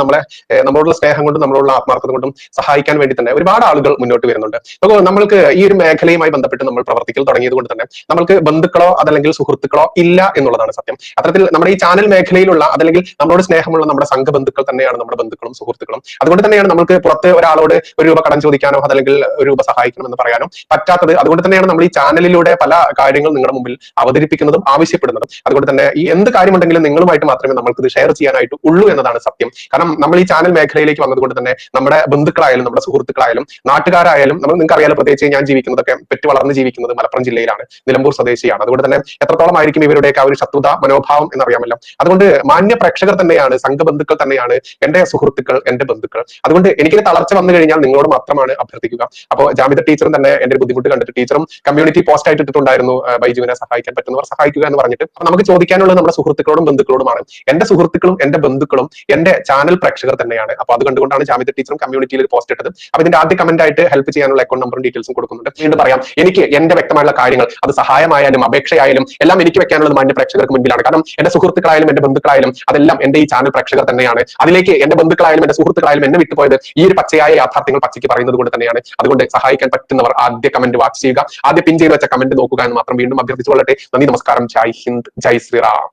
നമ്മളോടുള്ള സ്നേഹം കൊണ്ടും നമ്മളോടുള്ള ആത്മാർത്ഥത കൊണ്ടും സഹായിക്കാൻ വേണ്ടി തന്നെ ഒരുപാട് ആളുകൾ മുന്നോട്ട് വരുന്നുണ്ട്. അപ്പോൾ നമ്മൾക്ക് ഈ ഒരു മേഖലയുമായി ബന്ധപ്പെട്ട് നമ്മൾ പ്രവർത്തിക്കൽ തുടങ്ങിയത് കൊണ്ട് തന്നെ നമ്മൾക്ക് ബന്ധുക്കളോ അതല്ലെങ്കിൽ സുഹൃത്തുക്കളോ ഇല്ല എന്നുള്ളതാണ് സത്യം. അത്തരത്തിൽ നമ്മുടെ ഈ ചാനൽ മേഖലയിലുള്ള അതല്ലെങ്കിൽ നമ്മളോട് സ്നേഹമുള്ള നമ്മുടെ സംഘബന്ധുക്കൾ തന്നെയാണ് നമ്മുടെ ബന്ധുക്കളും സുഹൃത്തുക്കളും. അതുകൊണ്ട് തന്നെയാണ് നമുക്ക് പുറത്ത് ഒരാളോട് ഒരു രൂപ കടം ചോദിക്കാനോ അതല്ലെങ്കിൽ ഒരു രൂപ സഹായിക്കണമെന്ന് പറയാനോ പറ്റാത്തത്. അതുകൊണ്ട് തന്നെയാണ് നമ്മൾ ഈ ചാനലിലൂടെ പല കാര്യങ്ങൾ നിങ്ങളുടെ മുമ്പിൽ അവതരിപ്പിക്കുന്നതും ആവശ്യപ്പെടുന്നതും. അതുകൊണ്ട് തന്നെ ഈ എന്ത് കാര്യമുണ്ടെങ്കിലും നിങ്ങളുമായിട്ട് മാത്രമേ നമ്മൾക്ക് ഇത് ഷെയർ ചെയ്യാനായിട്ട് ഉള്ളൂ എന്നതാണ് സത്യം. കാരണം നമ്മൾ ഈ ചാനൽ മേഖലയിലേക്ക് വന്നതുകൊണ്ട് തന്നെ നമ്മുടെ ബന്ധുക്കളായാലും നമ്മുടെ സുഹൃത്തുക്കളായാലും നാട്ടുകാരായാലും നിങ്ങൾക്ക് അറിയാലോ, പ്രത്യേകിച്ച് ഞാൻ ജീവിക്കുന്നതൊക്കെ പെറ്റ് വളർന്ന് ജീവിക്കുന്നത് മലപ്പുറം ജില്ലയിലാണ്, നിലമ്പൂർ സ്വദേശിയാണ്. അതുകൊണ്ട് തന്നെ എത്രത്തോളം ആയിരിക്കും ഇവരുടെയൊക്കെ ആ ഒരു ശത്രുത മനോഭാവം എന്നറിയാമല്ലോ. അതുകൊണ്ട് മാന്യ പ്രേക്ഷകർ തന്നെയാണ്, സംഘബന്ധുക്കൾ തന്നെയാണ് എന്റെ സുഹൃത്തുക്കൾ, എന്റെ ബന്ധുക്കൾ. അതുകൊണ്ട് എനിക്കൊരു തളർച്ച വന്നു കഴിഞ്ഞാൽ നിങ്ങളോട് മാത്രമാണ് അഭ്യർത്ഥിക്കുക. അപ്പോൾ ജാമിദ ടീച്ചറും തന്നെ എന്റെ ഒരു ബുദ്ധിമുട്ട് കണ്ടിട്ട് ടീച്ചറും കമ്മ്യൂണിറ്റി പോസ്റ്റ് ആയിട്ട് ഇട്ടിട്ടുണ്ടായിരുന്നു, ബൈജുവിനെ സഹായിക്കാൻ പറ്റുന്നവർ സഹായിക്കുക എന്ന് പറഞ്ഞിട്ട്. അപ്പൊ നമുക്ക് ചോദിക്കാനുള്ളത് നമ്മുടെ സുഹൃത്തുക്കളോടും ബന്ധുക്കളോടുമാണ്. എന്റെ സുഹൃത്തുക്കളും എന്റെ ബന്ധുക്കളും എന്റെ ചാനൽ പ്രേക്ഷകർ തന്നെയാണ്. അപ്പൊ അത് കണ്ടുകൊണ്ടാണ് ജാമിദ ടീച്ചറും കമ്മ്യൂണിറ്റിയിൽ ഒരു പോസ്റ്റ് ഇട്ടത്. അപ്പൊ ഇതിന്റെ ആദ്യ കമന്റ് ആയിട്ട് ഹെൽപ്പ് ചെയ്യാനുള്ള അക്കൗണ്ട് നമ്പറും ഡീറ്റെയിൽസും കൊടുക്കുന്നുണ്ട്. വീണ്ടും പറയാം, എനിക്ക് എന്റെ വ്യക്തമായുള്ള കാര്യങ്ങൾ, അത് സഹായമായാലും അപേക്ഷയായാലും എല്ലാം എനിക്ക് വെക്കാനുള്ളത് മാന്യ പ്രേക്ഷകർക്ക് മുൻപിലാണ്. കാരണം എന്റെ സുഹൃത്തുക്കളായാലും എന്റെ ബന്ധുക്കളായാലും അതെല്ലാം എന്റെ ഈ ചാനൽ പ്രേക്ഷകർ തന്നെയാണ്. അതിലേക്ക് എന്റെ ബന്ധുക്കളായാലും എന്റെ സുഹൃത്തുക്കളായാലും എന്നെ വിട്ടുപോയത് ഈ ഒരു പച്ചയായ യാഥാർത്ഥ്യങ്ങൾ പച്ചയ്ക്ക് പറയുന്നത് കൊണ്ട് തന്നെയാണ്. അതുകൊണ്ട് സഹായിക്കാൻ പറ്റുന്നവർ ആദ്യ കമന്റ് വാച്ച് ചെയ്യുക, ആദ്യം പിൻ ചെയ്ത് വെച്ച കമന്റ് നോക്കുക എന്ന് മാത്രം വീണ്ടും അഭ്യർത്ഥിച്ചുകൊള്ളട്ടെ. നന്ദി, നമസ്കാരം, ജയ് ഹിന്ദ്, ജയ് ശ്രീറാം.